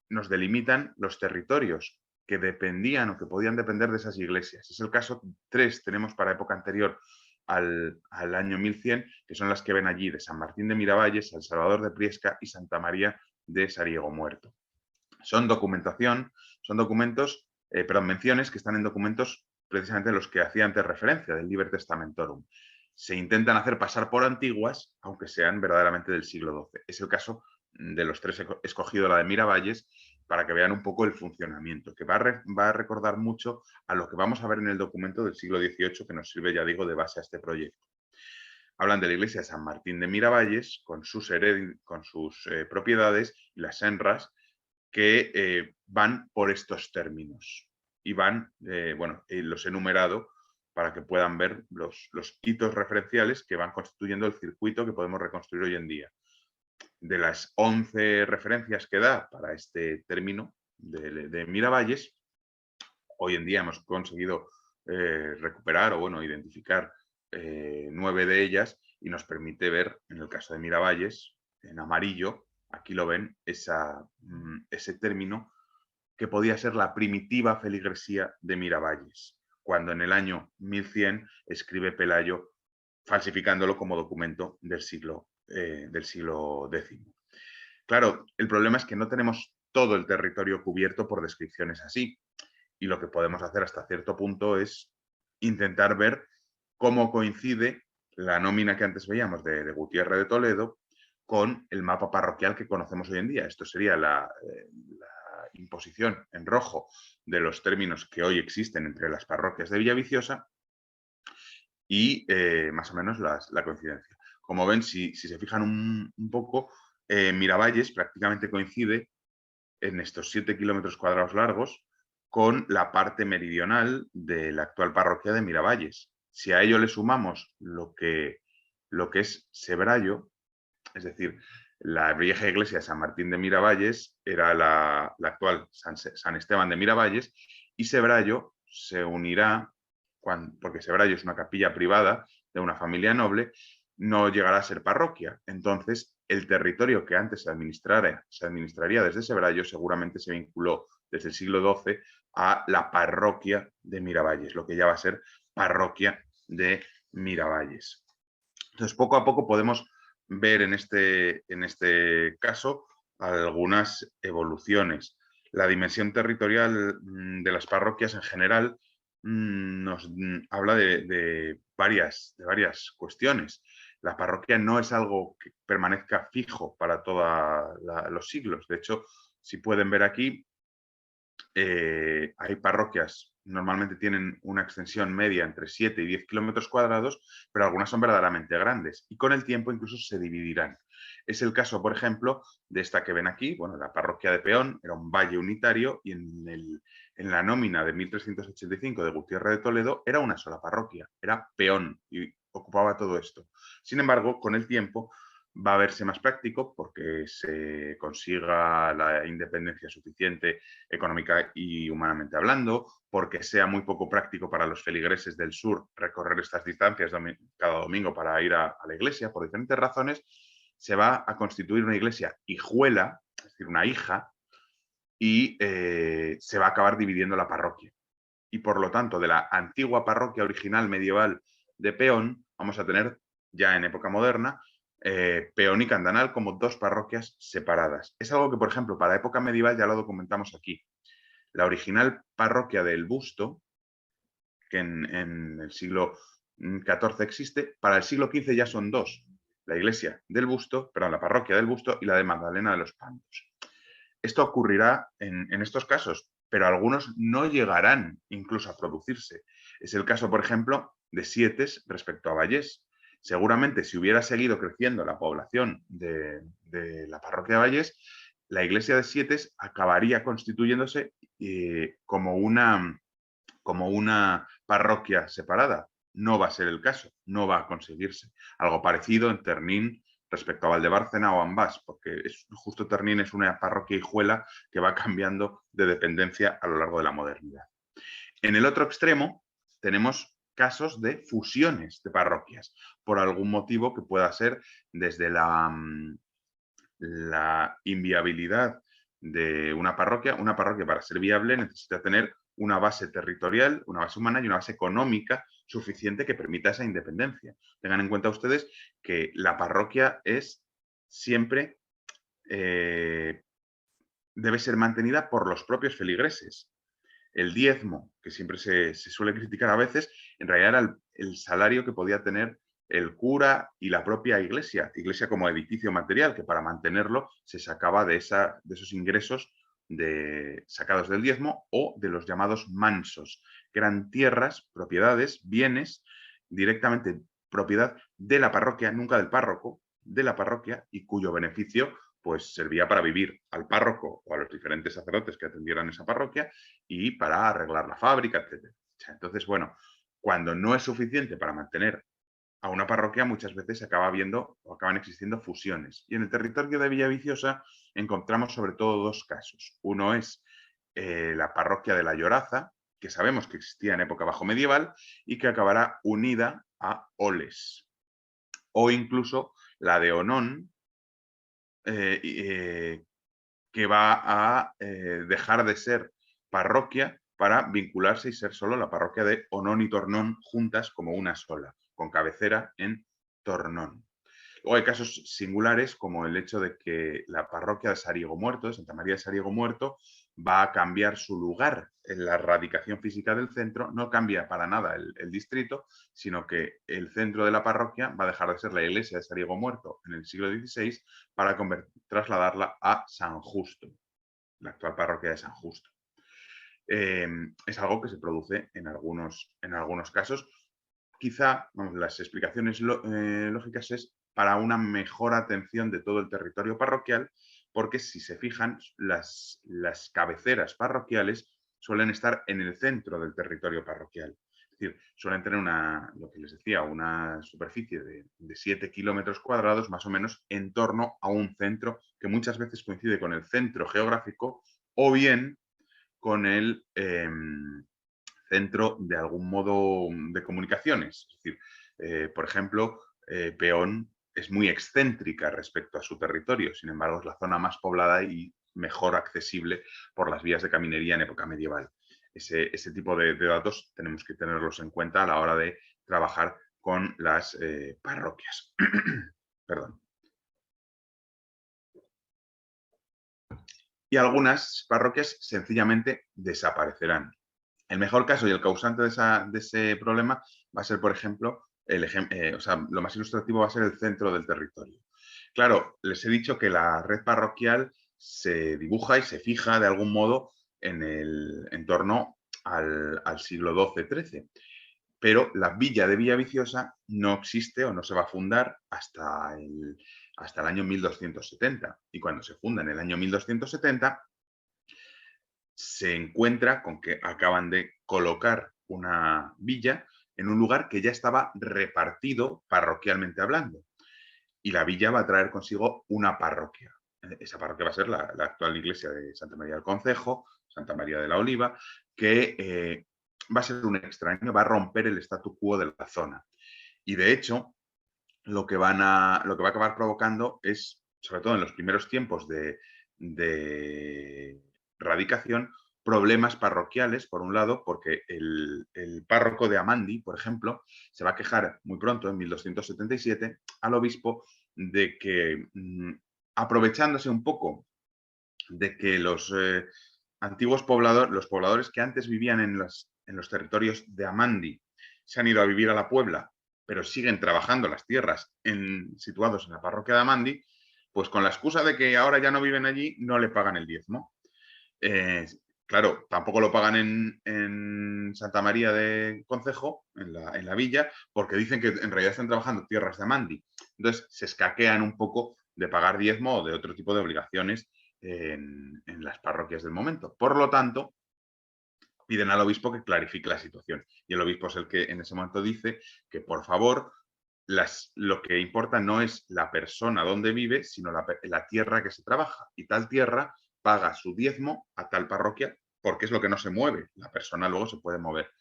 nos delimitan los territorios que dependían o que podían depender de esas iglesias. Es el caso 3, tenemos para época anterior al año 1100, que son las que ven allí de San Martín de Miravalles, San Salvador de Priesca y Santa María de Sariego Muerto. Son menciones que están en documentos precisamente los que hacía antes referencia, del Liber Testamentorum. Se intentan hacer pasar por antiguas, aunque sean verdaderamente del siglo XII. Es el caso de los 3 escogido la de Miravalles, para que vean un poco el funcionamiento, que va a recordar mucho a lo que vamos a ver en el documento del siglo XVIII, que nos sirve, ya digo, de base a este proyecto. Hablan de la iglesia de San Martín de Miravalles, con sus propiedades y las senras, que van por estos términos y van, los he enumerado para que puedan ver los hitos referenciales que van constituyendo el circuito que podemos reconstruir hoy en día. De las 11 referencias que da para este término de Miravalles, hoy en día hemos conseguido recuperar o identificar 9 de ellas y nos permite ver, en el caso de Miravalles, en amarillo, aquí lo ven, ese término que podía ser la primitiva feligresía de Miravalles, cuando en el año 1100 escribe Pelayo falsificándolo como documento del siglo X. Claro, el problema es que no tenemos todo el territorio cubierto por descripciones así, y lo que podemos hacer hasta cierto punto es intentar ver cómo coincide la nómina que antes veíamos de Gutiérrez de Toledo con el mapa parroquial que conocemos hoy en día. Esto sería la imposición en rojo de los términos que hoy existen entre las parroquias de Villaviciosa y más o menos la coincidencia. Como ven, si se fijan un poco, Miravalles prácticamente coincide en estos 7 kilómetros cuadrados largos con la parte meridional de la actual parroquia de Miravalles. Si a ello le sumamos lo que es Sebrallo, es decir, la vieja iglesia de San Martín de Miravalles era la actual San Esteban de Miravalles, y Sebrallo se unirá, porque Sebrallo es una capilla privada de una familia noble, no llegará a ser parroquia. Entonces, el territorio que antes se administraría desde Sebrallo seguramente se vinculó desde el siglo XII a la parroquia de Miravalles, lo que ya va a ser parroquia de Miravalles. Entonces, poco a poco podemos ver en este caso algunas evoluciones. La dimensión territorial de las parroquias en general nos habla de varias cuestiones. La parroquia no es algo que permanezca fijo para todos los siglos. De hecho, si pueden ver aquí, hay parroquias, normalmente tienen una extensión media entre 7 y 10 kilómetros cuadrados, pero algunas son verdaderamente grandes y con el tiempo incluso se dividirán. Es el caso, por ejemplo, de esta que ven aquí. Bueno, la parroquia de Peón era un valle unitario y en la nómina de 1385 de Gutiérrez de Toledo era una sola parroquia, era Peón y ocupaba todo esto. Sin embargo, con el tiempo va a verse más práctico porque se consiga la independencia suficiente económica y humanamente hablando, porque sea muy poco práctico para los feligreses del sur recorrer estas distancias cada domingo para ir a la iglesia. Por diferentes razones se va a constituir una iglesia hijuela, es decir, una hija, y se va a acabar dividiendo la parroquia. Y por lo tanto, de la antigua parroquia original medieval de Peón, vamos a tener ya en época moderna Peón y Candanal como 2 parroquias separadas. Es algo que, por ejemplo, para época medieval ya lo documentamos aquí. La original parroquia del Busto, que en el siglo XIV existe, para el siglo XV ya son 2. La iglesia del Busto, perdón, la parroquia del Busto y la de Magdalena de los Pantos. Esto ocurrirá en estos casos, pero algunos no llegarán incluso a producirse. Es el caso, por ejemplo, de Sietes respecto a Vallés. Seguramente, si hubiera seguido creciendo la población de la parroquia de Vallés, la iglesia de Sietes acabaría constituyéndose como una parroquia separada, no va a ser el caso, no va a conseguirse. Algo parecido en Ternín respecto a Valdebárcena o Ambás, porque justo Ternín es una parroquia hijuela que va cambiando de dependencia a lo largo de la modernidad. En el otro extremo tenemos casos de fusiones de parroquias, por algún motivo que pueda ser desde la inviabilidad de una parroquia para ser viable necesita tener una base territorial, una base humana y una base económica suficiente que permita esa independencia. Tengan en cuenta ustedes que la parroquia es siempre, debe ser mantenida por los propios feligreses. El diezmo, que siempre se suele criticar a veces, en realidad era el salario que podía tener el cura y la propia iglesia como edificio material, que para mantenerlo se sacaba de esos ingresos sacados del diezmo o de los llamados mansos, que eran tierras, propiedades, bienes, directamente propiedad de la parroquia, nunca del párroco, de la parroquia, y cuyo beneficio pues servía para vivir al párroco o a los diferentes sacerdotes que atendieran esa parroquia y para arreglar la fábrica, etc. Entonces, bueno, cuando no es suficiente para mantener a una parroquia, muchas veces acaba habiendo o acaban existiendo fusiones. Y en el territorio de Villaviciosa encontramos sobre todo dos casos. Uno es la parroquia de la Lloraza, que sabemos que existía en época bajo medieval y que acabará unida a Oles. O incluso la de Onón, que va a dejar de ser parroquia para vincularse y ser solo la parroquia de Onón y Tornón juntas como una sola, con cabecera en Tornón. Luego hay casos singulares como el hecho de que la parroquia de Sariego Muerto, de Santa María de Sariego Muerto, va a cambiar su lugar en la radicación física del centro, no cambia para nada el distrito, sino que el centro de la parroquia va a dejar de ser la iglesia de Sariego Muerto en el siglo XVI para trasladarla a San Justo, la actual parroquia de San Justo. Es algo que se produce en algunos casos. Quizá las explicaciones lógicas es para una mejor atención de todo el territorio parroquial, porque si se fijan, las cabeceras parroquiales suelen estar en el centro del territorio parroquial. Es decir, suelen tener lo que les decía, una superficie de 7 kilómetros cuadrados, más o menos, en torno a un centro que muchas veces coincide con el centro geográfico o bien con el centro de algún modo de comunicaciones. Es decir, por ejemplo, Peón es muy excéntrica respecto a su territorio, sin embargo es la zona más poblada y mejor accesible por las vías de caminería en época medieval. Ese tipo de datos tenemos que tenerlos en cuenta a la hora de trabajar con las parroquias. Perdón. Y algunas parroquias sencillamente desaparecerán. El mejor caso y el causante de ese problema va a ser, por ejemplo, lo más ilustrativo va a ser el centro del territorio. Claro, les he dicho que la red parroquial se dibuja y se fija de algún modo en torno al siglo XII-XIII. Pero la villa de Villaviciosa no existe o no se va a fundar hasta el año 1270. Y cuando se funda en el año 1270, se encuentra con que acaban de colocar una villa en un lugar que ya estaba repartido parroquialmente hablando. Y la villa va a traer consigo una parroquia. Esa parroquia va a ser la actual iglesia de Santa María del Concejo, Santa María de la Oliva, que va a ser un extraño, va a romper el statu quo de la zona. Y de hecho, lo que va a acabar provocando es, sobre todo en los primeros tiempos de radicación, problemas parroquiales, por un lado, porque el párroco de Amandi, por ejemplo, se va a quejar muy pronto, en 1277, al obispo de que, aprovechándose un poco de que los antiguos pobladores, los pobladores que antes vivían en los territorios de Amandi, se han ido a vivir a la Puebla, pero siguen trabajando las tierras situados en la parroquia de Amandi, pues con la excusa de que ahora ya no viven allí, no le pagan el diezmo. Claro, tampoco lo pagan en Santa María de Concejo, en la villa, porque dicen que en realidad están trabajando tierras de Amandi. Entonces, se escaquean un poco de pagar diezmo o de otro tipo de obligaciones en las parroquias del momento. Por lo tanto, piden al obispo que clarifique la situación. Y el obispo es el que en ese momento dice que, por favor, lo que importa no es la persona donde vive, sino la tierra que se trabaja. Y tal tierra paga su diezmo a tal parroquia porque es lo que no se mueve. La persona luego se puede mover.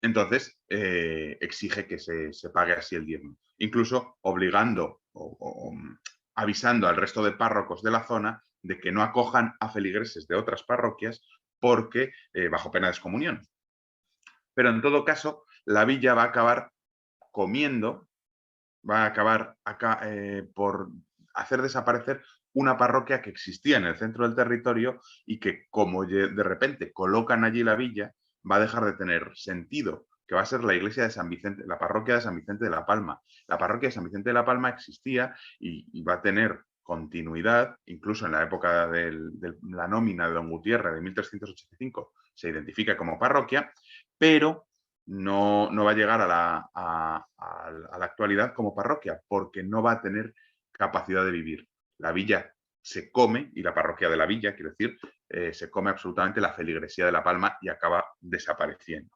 Entonces, exige que se pague así el diezmo. Incluso obligando o avisando al resto de párrocos de la zona de que no acojan a feligreses de otras parroquias porque bajo pena de excomunión. Pero en todo caso, la villa va a acabar comiendo, va a acabar por hacer desaparecer una parroquia que existía en el centro del territorio y que, como de repente colocan allí la villa, va a dejar de tener sentido, que va a ser la iglesia de San Vicente, la parroquia de San Vicente de la Palma. La parroquia de San Vicente de la Palma existía y va a tener continuidad, incluso en la época de la nómina de Don Gutiérrez de 1385 se identifica como parroquia, pero no va a llegar a la actualidad como parroquia, porque no va a tener capacidad de vivir. La villa se come, y la parroquia de la villa, quiero decir, se come absolutamente la feligresía de La Palma y acaba desapareciendo.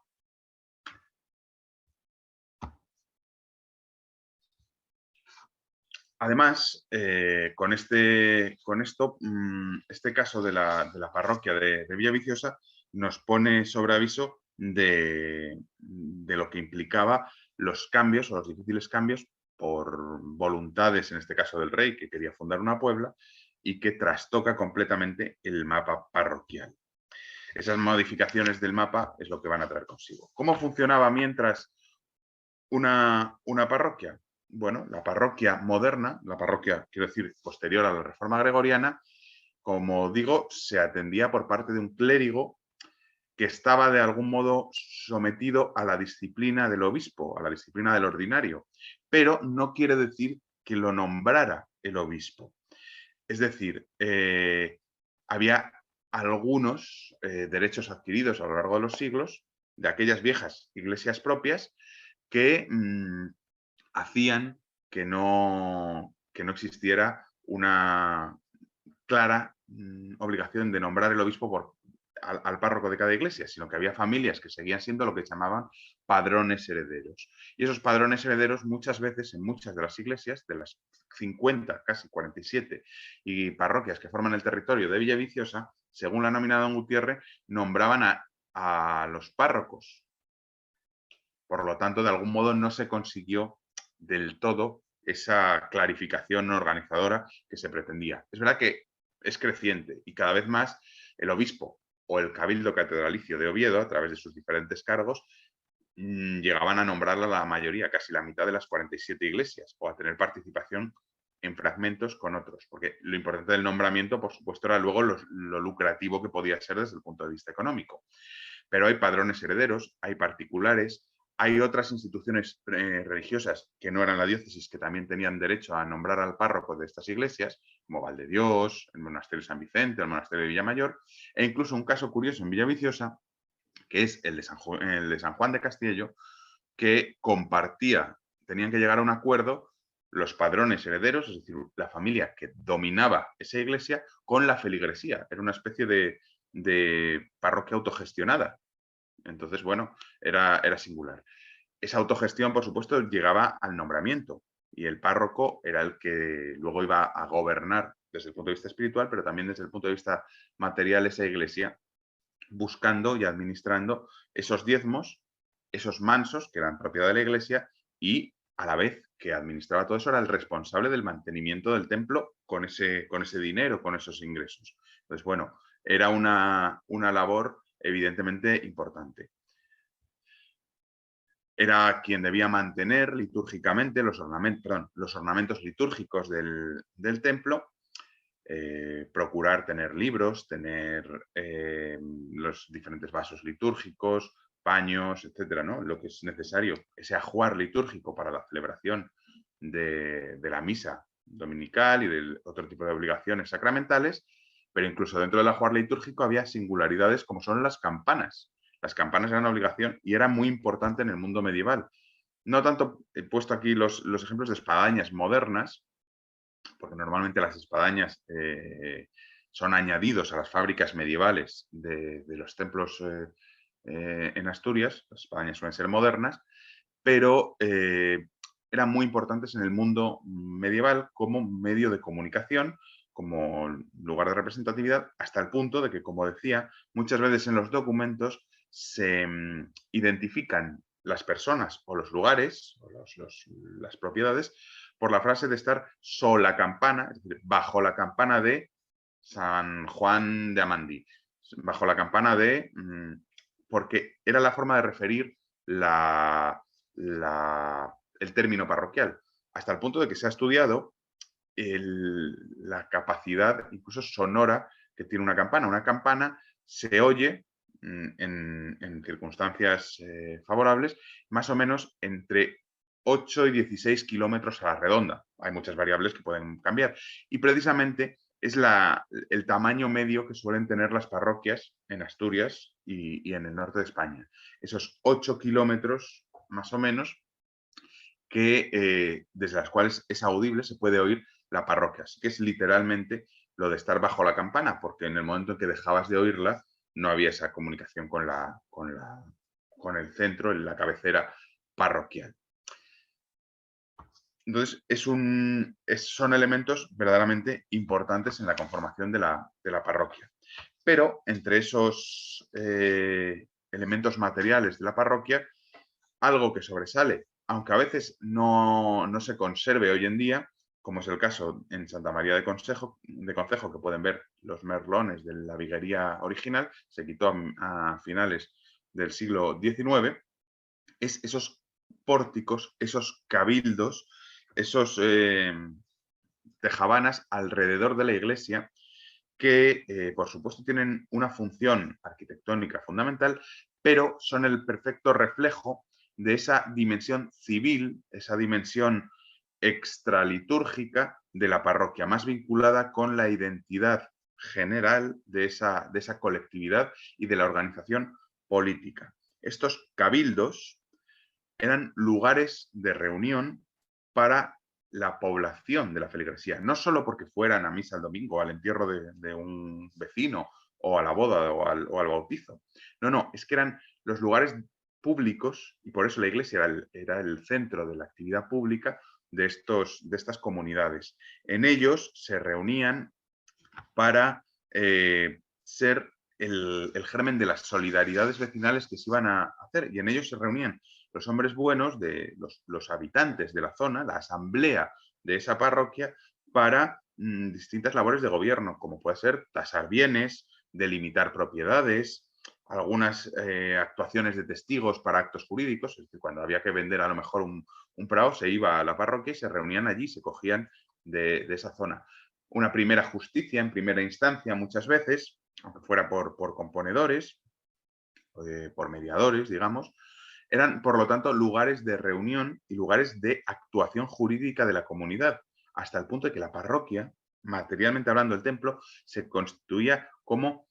Además, con esto, este caso de la parroquia de Villaviciosa nos pone sobre aviso de lo que implicaba los cambios o los difíciles cambios por voluntades, en este caso del rey, que quería fundar una puebla y que trastoca completamente el mapa parroquial. Esas modificaciones del mapa es lo que van a traer consigo. ¿Cómo funcionaba mientras una parroquia? Bueno, la parroquia moderna, la parroquia, quiero decir, posterior a la Reforma Gregoriana, como digo, se atendía por parte de un clérigo que estaba de algún modo sometido a la disciplina del obispo, a la disciplina del ordinario, pero no quiere decir que lo nombrara el obispo. Es decir, había algunos derechos adquiridos a lo largo de los siglos de aquellas viejas iglesias propias que hacían que no existiera una clara obligación de nombrar el obispo al párroco de cada iglesia, sino que había familias que seguían siendo lo que llamaban padrones herederos. Y esos padrones herederos muchas veces en muchas de las iglesias, de las 50, casi 47 y parroquias que forman el territorio de Villaviciosa, según la nómina de Don Gutiérrez, nombraban a los párrocos. Por lo tanto, de algún modo no se consiguió del todo esa clarificación organizadora que se pretendía. Es verdad que es creciente y cada vez más el obispo o el cabildo catedralicio de Oviedo, a través de sus diferentes cargos, llegaban a nombrar a la mayoría, casi la mitad de las 47 iglesias, o a tener participación en fragmentos con otros, porque lo importante del nombramiento, por supuesto, era luego lo lucrativo que podía ser desde el punto de vista económico. Pero hay padrones herederos, hay particulares, hay otras instituciones religiosas que no eran la diócesis que también tenían derecho a nombrar al párroco de estas iglesias, como Valdedios, el monasterio de San Vicente, el monasterio de Villamayor, e incluso un caso curioso en Villaviciosa, que es el de San Juan de Castiello, que tenían que llegar a un acuerdo los padrones herederos, es decir, la familia que dominaba esa iglesia, con la feligresía. Era una especie de parroquia autogestionada. Entonces, bueno, era singular. Esa autogestión, por supuesto, llegaba al nombramiento y el párroco era el que luego iba a gobernar desde el punto de vista espiritual, pero también desde el punto de vista material esa iglesia, buscando y administrando esos diezmos, esos mansos que eran propiedad de la iglesia y a la vez que administraba todo eso era el responsable del mantenimiento del templo con ese dinero, con esos ingresos. Entonces, bueno, era una labor evidentemente importante. Era quien debía mantener litúrgicamente los ornamentos litúrgicos del templo, procurar tener libros, tener los diferentes vasos litúrgicos, paños, etcétera, ¿no? Lo que es necesario, ese ajuar litúrgico para la celebración de la misa dominical y de otro tipo de obligaciones sacramentales, pero incluso dentro del ajuar litúrgico había singularidades como son las campanas. Las campanas eran una obligación y era muy importante en el mundo medieval. No tanto, he puesto aquí los ejemplos de espadañas modernas, porque normalmente las espadañas son añadidos a las fábricas medievales de los templos en Asturias. Las espadañas suelen ser modernas, pero eran muy importantes en el mundo medieval como medio de comunicación, como lugar de representatividad, hasta el punto de que, como decía, muchas veces en los documentos se identifican las personas o los lugares o las propiedades por la frase de estar sola campana, es decir, bajo la campana de San Juan de Amandí, bajo la campana de... porque era la forma de referir el término parroquial, hasta el punto de que se ha estudiado la capacidad incluso sonora que tiene una campana. Una campana se oye en circunstancias favorables más o menos entre 8 y 16 kilómetros a la redonda. Hay muchas variables que pueden cambiar. Y precisamente es el tamaño medio que suelen tener las parroquias en Asturias y en el norte de España. Esos 8 kilómetros más o menos desde las cuales es audible, se puede oír la parroquia. Así que es literalmente lo de estar bajo la campana, porque en el momento en que dejabas de oírla, no había esa comunicación con el centro, en la cabecera parroquial. Entonces, son elementos verdaderamente importantes en la conformación de la parroquia. Pero entre esos elementos materiales de la parroquia, algo que sobresale, aunque a veces no se conserve hoy en día, como es el caso en Santa María de Concejo, que pueden ver los merlones de la viguería original, se quitó a finales del siglo XIX, es esos pórticos, esos cabildos, esos tejabanas alrededor de la iglesia que, por supuesto, tienen una función arquitectónica fundamental, pero son el perfecto reflejo de esa dimensión civil, esa dimensión extralitúrgica de la parroquia, más vinculada con la identidad general de esa colectividad y de la organización política. Estos cabildos eran lugares de reunión para la población de la feligresía, no solo porque fueran a misa el domingo, al entierro de un vecino, o a la boda o al bautizo. No, es que eran los lugares públicos, y por eso la iglesia era el centro de la actividad pública de estas comunidades. En ellos se reunían para ser el germen de las solidaridades vecinales que se iban a hacer, y en ellos se reunían los hombres buenos de los habitantes de la zona, la asamblea de esa parroquia, para distintas labores de gobierno, como puede ser tasar bienes, delimitar propiedades, algunas actuaciones de testigos para actos jurídicos, es decir, cuando había que vender a lo mejor un prado, se iba a la parroquia y se reunían allí, se cogían de esa zona. Una primera justicia en primera instancia muchas veces, aunque fuera por componedores, por mediadores, digamos, eran, por lo tanto, lugares de reunión y lugares de actuación jurídica de la comunidad, hasta el punto de que la parroquia, materialmente hablando, el templo, se constituía como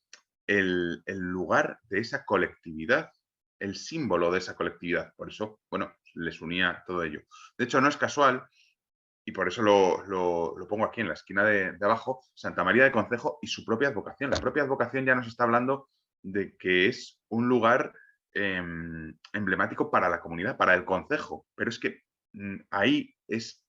el lugar de esa colectividad, el símbolo de esa colectividad. Por eso, bueno, les unía todo ello. De hecho, no es casual, y por eso lo pongo aquí en la esquina de abajo, Santa María de Concejo y su propia advocación. La propia advocación ya nos está hablando de que es un lugar emblemático para la comunidad, para el concejo, pero es que ahí es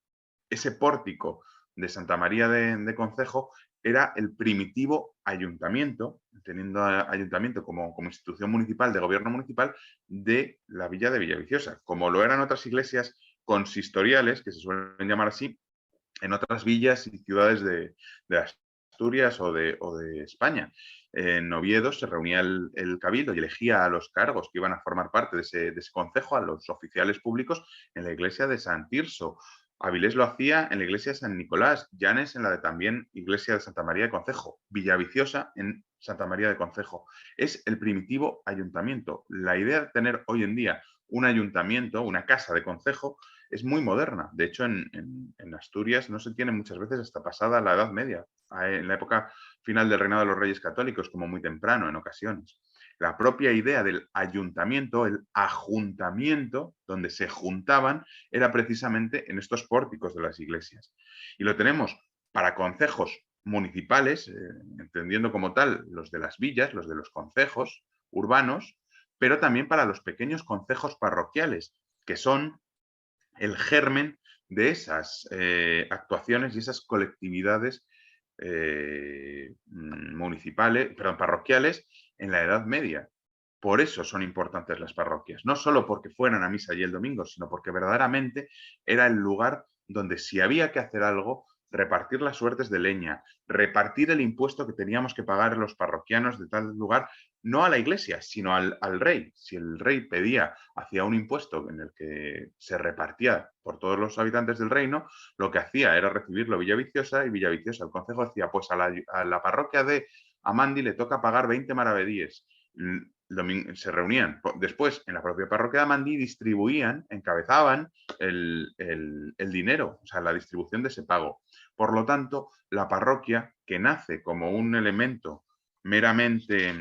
ese pórtico de Santa María de Concejo era el primitivo ayuntamiento, teniendo ayuntamiento como institución municipal, de gobierno municipal, de la villa de Villaviciosa, como lo eran otras iglesias consistoriales, que se suelen llamar así, en otras villas y ciudades de Asturias o de España. En Oviedo se reunía el cabildo y elegía a los cargos que iban a formar parte de ese concejo, a los oficiales públicos, en la iglesia de San Tirso. Avilés lo hacía en la iglesia de San Nicolás, Llanes en la de también iglesia de Santa María de Concejo, Villaviciosa en Santa María de Concejo. Es el primitivo ayuntamiento. La idea de tener hoy en día un ayuntamiento, una casa de concejo, es muy moderna. De hecho, en Asturias no se tiene muchas veces hasta pasada la Edad Media, en la época final del reinado de los Reyes Católicos, como muy temprano en ocasiones. La propia idea del ayuntamiento, el ajuntamiento, donde se juntaban, era precisamente en estos pórticos de las iglesias. Y lo tenemos para concejos municipales, entendiendo como tal los de las villas, los de los concejos urbanos, pero también para los pequeños concejos parroquiales, que son el germen de esas actuaciones y esas colectividades municipales, perdón, parroquiales en la Edad Media. Por eso son importantes las parroquias, no solo porque fueran a misa allí el domingo, sino porque verdaderamente era el lugar donde si había que hacer algo, repartir las suertes de leña, repartir el impuesto que teníamos que pagar los parroquianos de tal lugar, no a la iglesia, sino al rey. Si el rey pedía, hacía un impuesto en el que se repartía por todos los habitantes del reino, lo que hacía era recibirlo Villaviciosa y Villaviciosa, el concejo decía, pues a la parroquia de Amandi le toca pagar 20 maravedíes. Se reunían después en la propia parroquia de Amandi, distribuían, encabezaban el dinero, o sea, la distribución de ese pago. Por lo tanto, la parroquia, que nace como un elemento meramente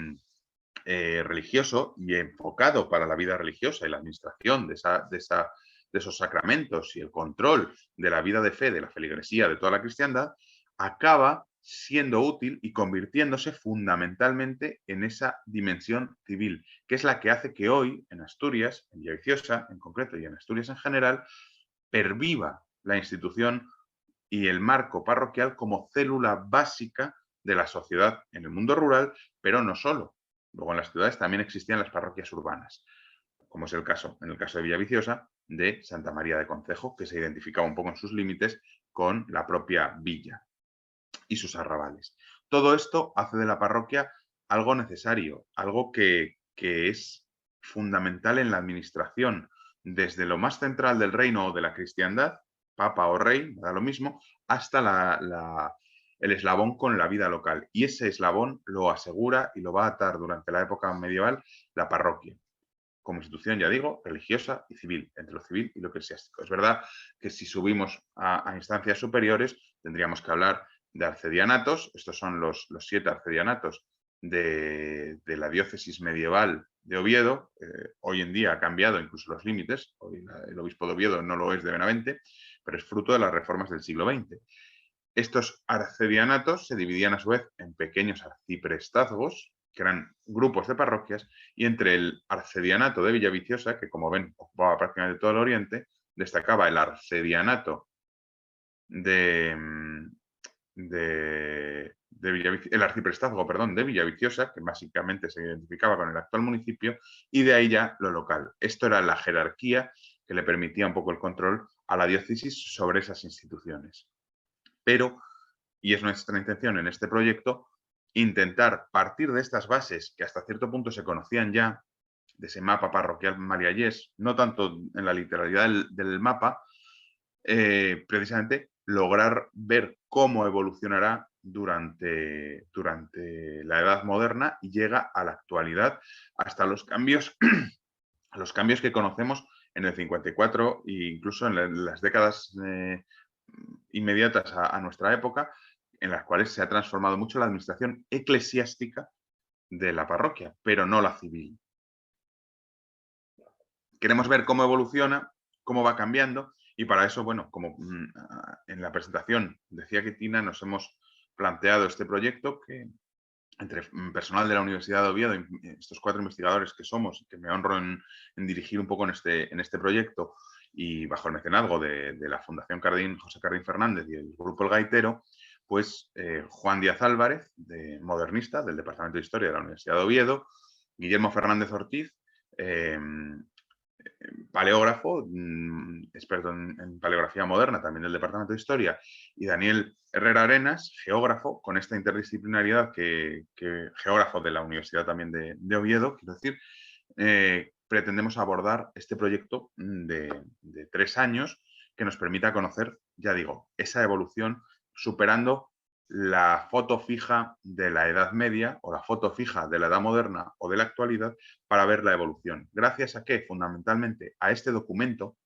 religioso y enfocado para la vida religiosa y la administración de esos sacramentos y el control de la vida de fe, de la feligresía, de toda la cristiandad, acaba siendo útil y convirtiéndose fundamentalmente en esa dimensión civil, que es la que hace que hoy en Asturias, en Villaviciosa en concreto y en Asturias en general, perviva la institución y el marco parroquial como célula básica de la sociedad en el mundo rural, pero no solo. Luego en las ciudades también existían las parroquias urbanas, como es el caso, en el caso de Villaviciosa, de Santa María de Concejo, que se identificaba un poco en sus límites con la propia villa y sus arrabales. Todo esto hace de la parroquia algo necesario, algo que es fundamental en la administración, desde lo más central del reino o de la cristiandad, papa o rey, da lo mismo, hasta el eslabón con la vida local. Y ese eslabón lo asegura y lo va a atar durante la época medieval la parroquia, como institución, ya digo, religiosa y civil, entre lo civil y lo eclesiástico. Es verdad que si subimos a instancias superiores, tendríamos que hablar de arcedianatos. Estos son los 7 arcedianatos de la diócesis medieval de Oviedo. Hoy en día ha cambiado incluso los límites. Hoy el obispo de Oviedo no lo es de Benavente, pero es fruto de las reformas del siglo XX. Estos arcedianatos se dividían a su vez en pequeños arciprestazgos, que eran grupos de parroquias, y entre el arcedianato de Villaviciosa, que como ven ocupaba prácticamente todo el oriente, destacaba el arcedianato el arciprestazgo, perdón, de Villaviciosa, que básicamente se identificaba con el actual municipio, y de ahí ya lo local. Esto era la jerarquía que le permitía un poco el control a la diócesis sobre esas instituciones. Pero, y es nuestra intención en este proyecto, intentar partir de estas bases que hasta cierto punto se conocían ya, de ese mapa parroquial mariallés, no tanto en la literalidad del mapa, precisamente lograr ver cómo evolucionará durante la Edad Moderna y llega a la actualidad hasta los cambios que conocemos en el 54 e incluso en las décadas inmediatas a nuestra época, en las cuales se ha transformado mucho la administración eclesiástica de la parroquia, pero no la civil. Queremos ver cómo evoluciona, cómo va cambiando, y para eso, bueno, como en la presentación decía que Tina, nos hemos planteado este proyecto que entre personal de la Universidad de Oviedo, estos 4 investigadores que somos y que me honro en dirigir un poco en este proyecto, y bajo el mecenazgo de la Fundación José Cardín Fernández y el Grupo El Gaitero, pues Juan Díaz Álvarez, modernista del Departamento de Historia de la Universidad de Oviedo, Guillermo Fernández Ortiz, paleógrafo, experto en paleografía moderna, también del Departamento de Historia, y Daniel Herrera Arenas, geógrafo, con esta interdisciplinariedad geógrafo de la Universidad también de Oviedo, quiero decir, pretendemos abordar este proyecto de 3 años que nos permita conocer, ya digo, esa evolución superando la foto fija de la Edad Media o la foto fija de la Edad Moderna o de la actualidad para ver la evolución. ¿Gracias a qué? Fundamentalmente a este documento,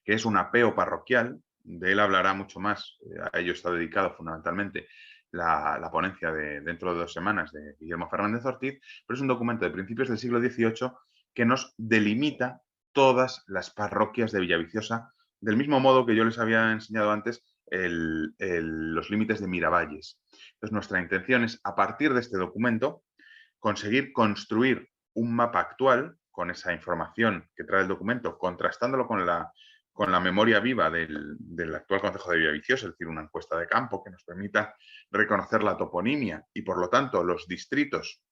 que es un apeo parroquial. De él hablará mucho más, a ello está dedicado fundamentalmente la ponencia dentro de 2 semanas de Guillermo Fernández Ortiz, pero es un documento de principios del siglo XVIII que nos delimita todas las parroquias de Villaviciosa, del mismo modo que yo les había enseñado antes los límites de Miravalles. Entonces, nuestra intención es, a partir de este documento, conseguir construir un mapa actual con esa información que trae el documento, contrastándolo con la memoria viva del actual Concejo de Villaviciosa, es decir, una encuesta de campo que nos permita reconocer la toponimia y, por lo tanto, los distritos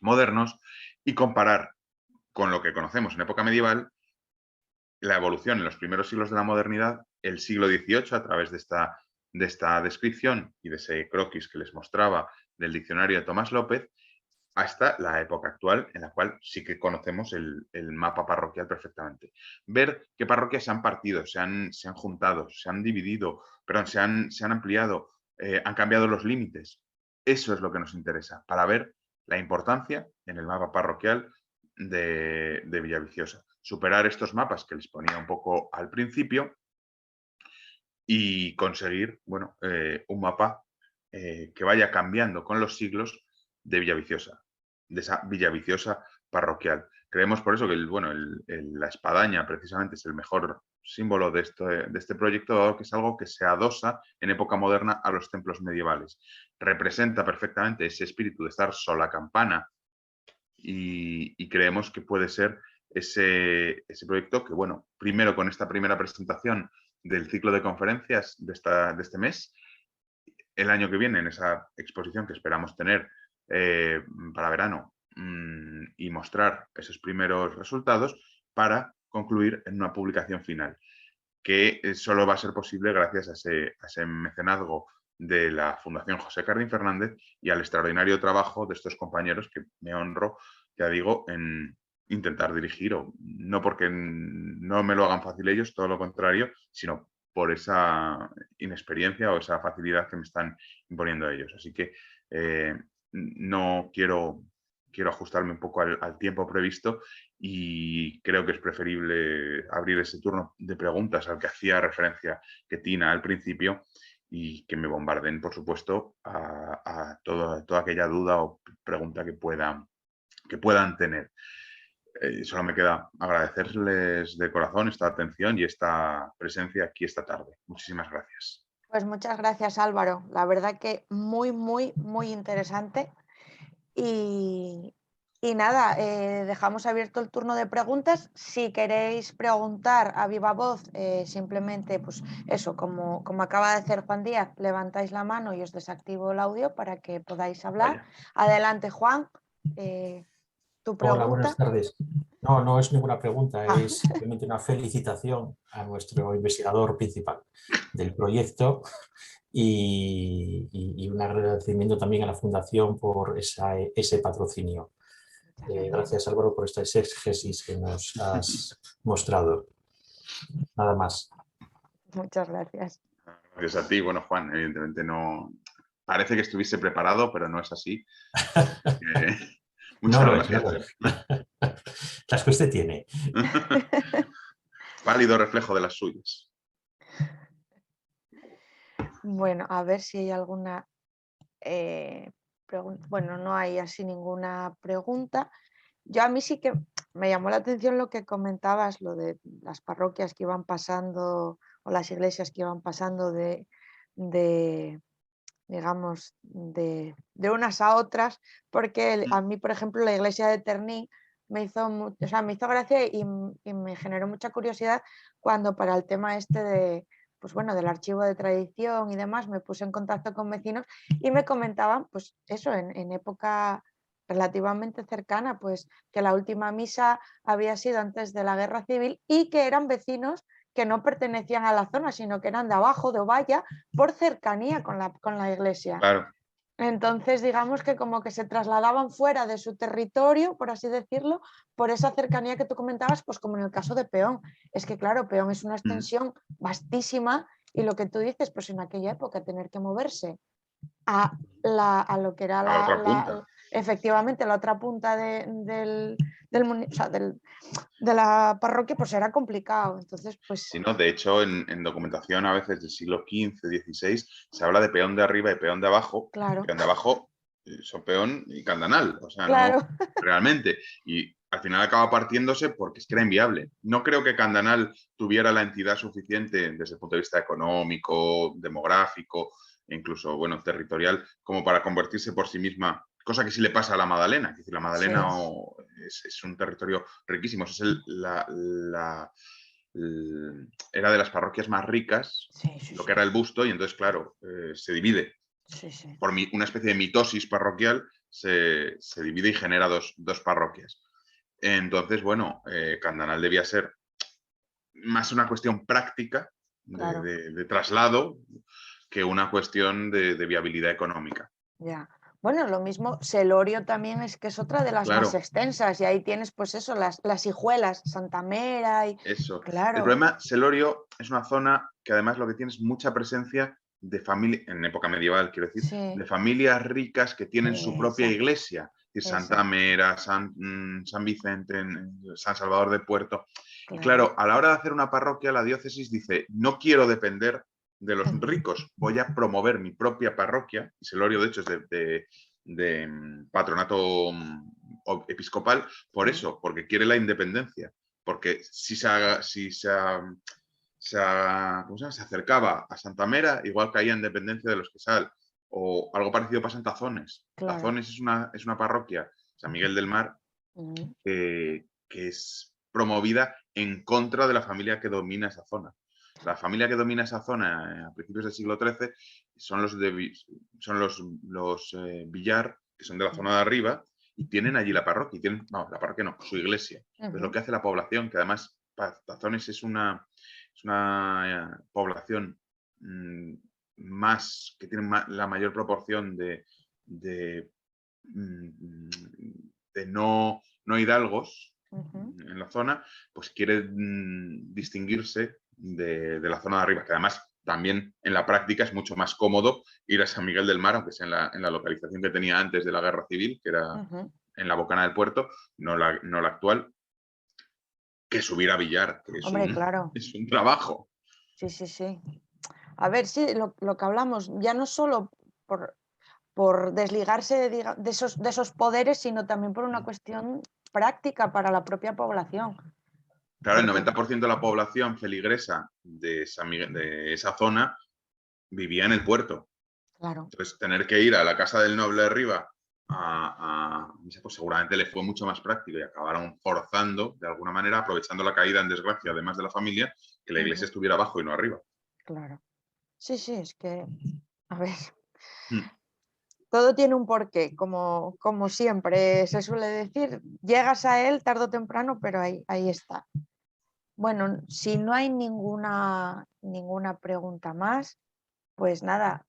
modernos, y comparar con lo que conocemos en época medieval la evolución en los primeros siglos de la modernidad, el siglo XVIII, a través de esta descripción y de ese croquis que les mostraba del diccionario de Tomás López, hasta la época actual, en la cual sí que conocemos el mapa parroquial perfectamente. Ver qué parroquias se han partido, se han juntado, se han dividido, perdón, se han ampliado, han cambiado los límites. Eso es lo que nos interesa, para ver la importancia en el mapa parroquial de Villaviciosa. Superar estos mapas que les ponía un poco al principio y conseguir, bueno, un mapa que vaya cambiando con los siglos de Villaviciosa, de esa Villaviciosa parroquial. Creemos por eso que la espadaña precisamente es el mejor símbolo de este proyecto, dado que es algo que se adosa en época moderna a los templos medievales. Representa perfectamente ese espíritu de estar sola campana y creemos que puede ser ese proyecto que, bueno, primero con esta primera presentación del ciclo de conferencias de este mes, el año que viene en esa exposición que esperamos tener para verano y mostrar esos primeros resultados para concluir en una publicación final, que solo va a ser posible gracias a ese mecenazgo de la Fundación José Cardín Fernández y al extraordinario trabajo de estos compañeros que me honro, ya digo, en intentar dirigir, o no porque no me lo hagan fácil ellos, todo lo contrario, sino por esa inexperiencia o esa facilidad que me están imponiendo ellos. Así que no quiero ajustarme un poco al tiempo previsto y creo que es preferible abrir ese turno de preguntas al que hacía referencia Tina al principio y que me bombarden, por supuesto, a toda aquella duda o pregunta que puedan tener. Solo me queda agradecerles de corazón esta atención y esta presencia aquí esta tarde. Muchísimas gracias. Pues muchas gracias, Álvaro. La verdad que muy, muy, muy interesante. Y nada, dejamos abierto el turno de preguntas. Si queréis preguntar a viva voz, simplemente, pues eso, como acaba de hacer Juan Díaz, levantáis la mano y os desactivo el audio para que podáis hablar. Vaya. Adelante, Juan. Tu pregunta. Hola, buenas tardes. No es ninguna pregunta, es simplemente una felicitación a nuestro investigador principal del proyecto y un agradecimiento también a la Fundación por ese patrocinio. Gracias, Álvaro, por esta exégesis que nos has mostrado. Nada más. Muchas gracias. Gracias a ti. Bueno, Juan, evidentemente no... Parece que estuviese preparado, pero no es así. Muchas gracias. Las que usted tiene. Pálido reflejo de las suyas. Bueno, a ver si hay alguna pregunta. Bueno, no hay así ninguna pregunta. Yo a mí sí que me llamó la atención lo que comentabas, lo de las parroquias que iban pasando o las iglesias que iban pasando de digamos, de unas a otras, porque a mí, por ejemplo, la iglesia de Terní me hizo gracia y me generó mucha curiosidad cuando para el tema este pues bueno, del archivo de tradición y demás, me puse en contacto con vecinos y me comentaban, pues eso, en época relativamente cercana, pues que la última misa había sido antes de la Guerra Civil y que eran vecinos que no pertenecían a la zona, sino que eran de abajo, de Ovalla, por cercanía con la iglesia. Claro. Entonces, digamos que como que se trasladaban fuera de su territorio, por así decirlo, por esa cercanía que tú comentabas, pues como en el caso de Peón. Es que, claro, Peón es una extensión vastísima y lo que tú dices, pues en aquella época tener que moverse a lo que era efectivamente la otra punta de la parroquia, pues era complicado. Entonces, pues... Sí, ¿no? De hecho, en documentación a veces del siglo XV, XVI, se habla de peón de arriba y peón de abajo. Claro. Peón de abajo son peón y candanal, o sea, claro. no realmente. Y al final acaba partiéndose porque es que era inviable. No creo que Candanal tuviera la entidad suficiente desde el punto de vista económico, demográfico, e incluso, bueno, territorial, como para convertirse por sí misma, cosa que sí le pasa a la Magdalena. Es decir, la Magdalena es un territorio riquísimo, es era de las parroquias más ricas, lo que era el Busto, y entonces, claro, se divide. Por una especie de mitosis parroquial se divide y genera dos parroquias. Entonces, bueno, Candanal debía ser más una cuestión práctica de traslado que una cuestión de viabilidad económica. Ya. Bueno, lo mismo, Celorio también es que es otra de las más extensas, y ahí tienes pues eso, las hijuelas, Santamera y... Eso. Claro. El problema, Celorio es una zona que además lo que tiene es mucha presencia de familia, en época medieval, quiero decir, de familias ricas que tienen su propia iglesia. Santamera, San Vicente, San Salvador de Puerto. Claro. Y claro, a la hora de hacer una parroquia, la diócesis dice, no quiero depender de los ricos, voy a promover mi propia parroquia. Y Celorio, de hecho, es de patronato episcopal, por eso, porque quiere la independencia. Porque si se acercaba a Santamera, igual caía en dependencia de los Quesal. O algo parecido pasa en Tazones. Claro. Tazones es una parroquia, San Miguel del Mar, que es promovida en contra de la familia que domina esa zona. La familia que domina esa zona a principios del siglo XIII son los Villar, que son de la zona de arriba, y tienen allí la parroquia. La parroquia no, su iglesia. Entonces, lo que hace la población, que además Tazones es una población que tiene la mayor proporción de no hidalgos en la zona, pues quiere distinguirse de la zona de arriba, que además también en la práctica es mucho más cómodo ir a San Miguel del Mar, aunque sea en la localización que tenía antes de la Guerra Civil, que era en la Bocana del Puerto, no la actual, que subir a Villar, que es un trabajo. Sí. A ver, sí, lo que hablamos, ya no solo por desligarse de esos poderes, sino también por una cuestión práctica para la propia población. Claro, el 90% de la población feligresa de esa zona vivía en el puerto. Claro. Entonces, tener que ir a la casa del noble de arriba, pues seguramente le fue mucho más práctico y acabaron forzando, de alguna manera, aprovechando la caída en desgracia, además de la familia, que la iglesia estuviera abajo y no arriba. Claro. Sí, es que, a ver, todo tiene un porqué, como siempre se suele decir, llegas a él tarde o temprano, pero ahí está. Bueno, si no hay ninguna pregunta más, pues nada,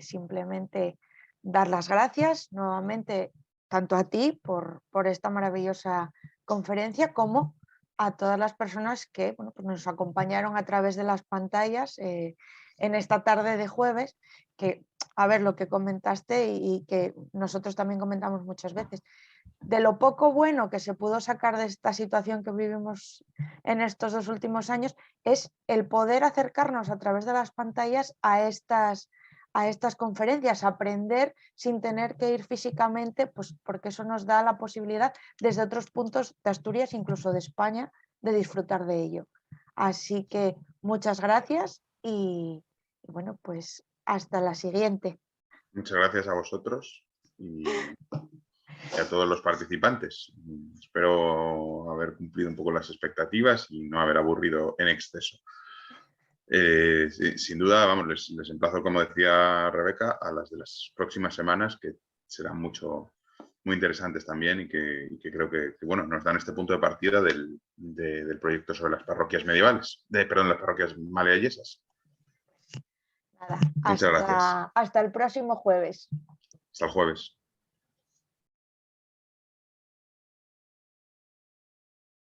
simplemente dar las gracias nuevamente tanto a ti por esta maravillosa conferencia, como a todas las personas que pues nos acompañaron a través de las pantallas en esta tarde de jueves, que a ver lo que comentaste y que nosotros también comentamos muchas veces. De lo poco bueno que se pudo sacar de esta situación que vivimos en estos 2 últimos años es el poder acercarnos a través de las pantallas a estas conferencias, aprender sin tener que ir físicamente, pues porque eso nos da la posibilidad desde otros puntos de Asturias, incluso de España, de disfrutar de ello. Así que muchas gracias y bueno, pues hasta la siguiente. Muchas gracias a vosotros y a todos los participantes. Espero haber cumplido un poco las expectativas y no haber aburrido en exceso. Sin duda, vamos, les emplazo, como decía Rebeca, a las de las próximas semanas, que serán muy interesantes también y que creo que bueno, nos dan este punto de partida del proyecto sobre las parroquias medievales, las parroquias maleayesas. Nada, Muchas gracias. Hasta el próximo jueves. Hasta el jueves.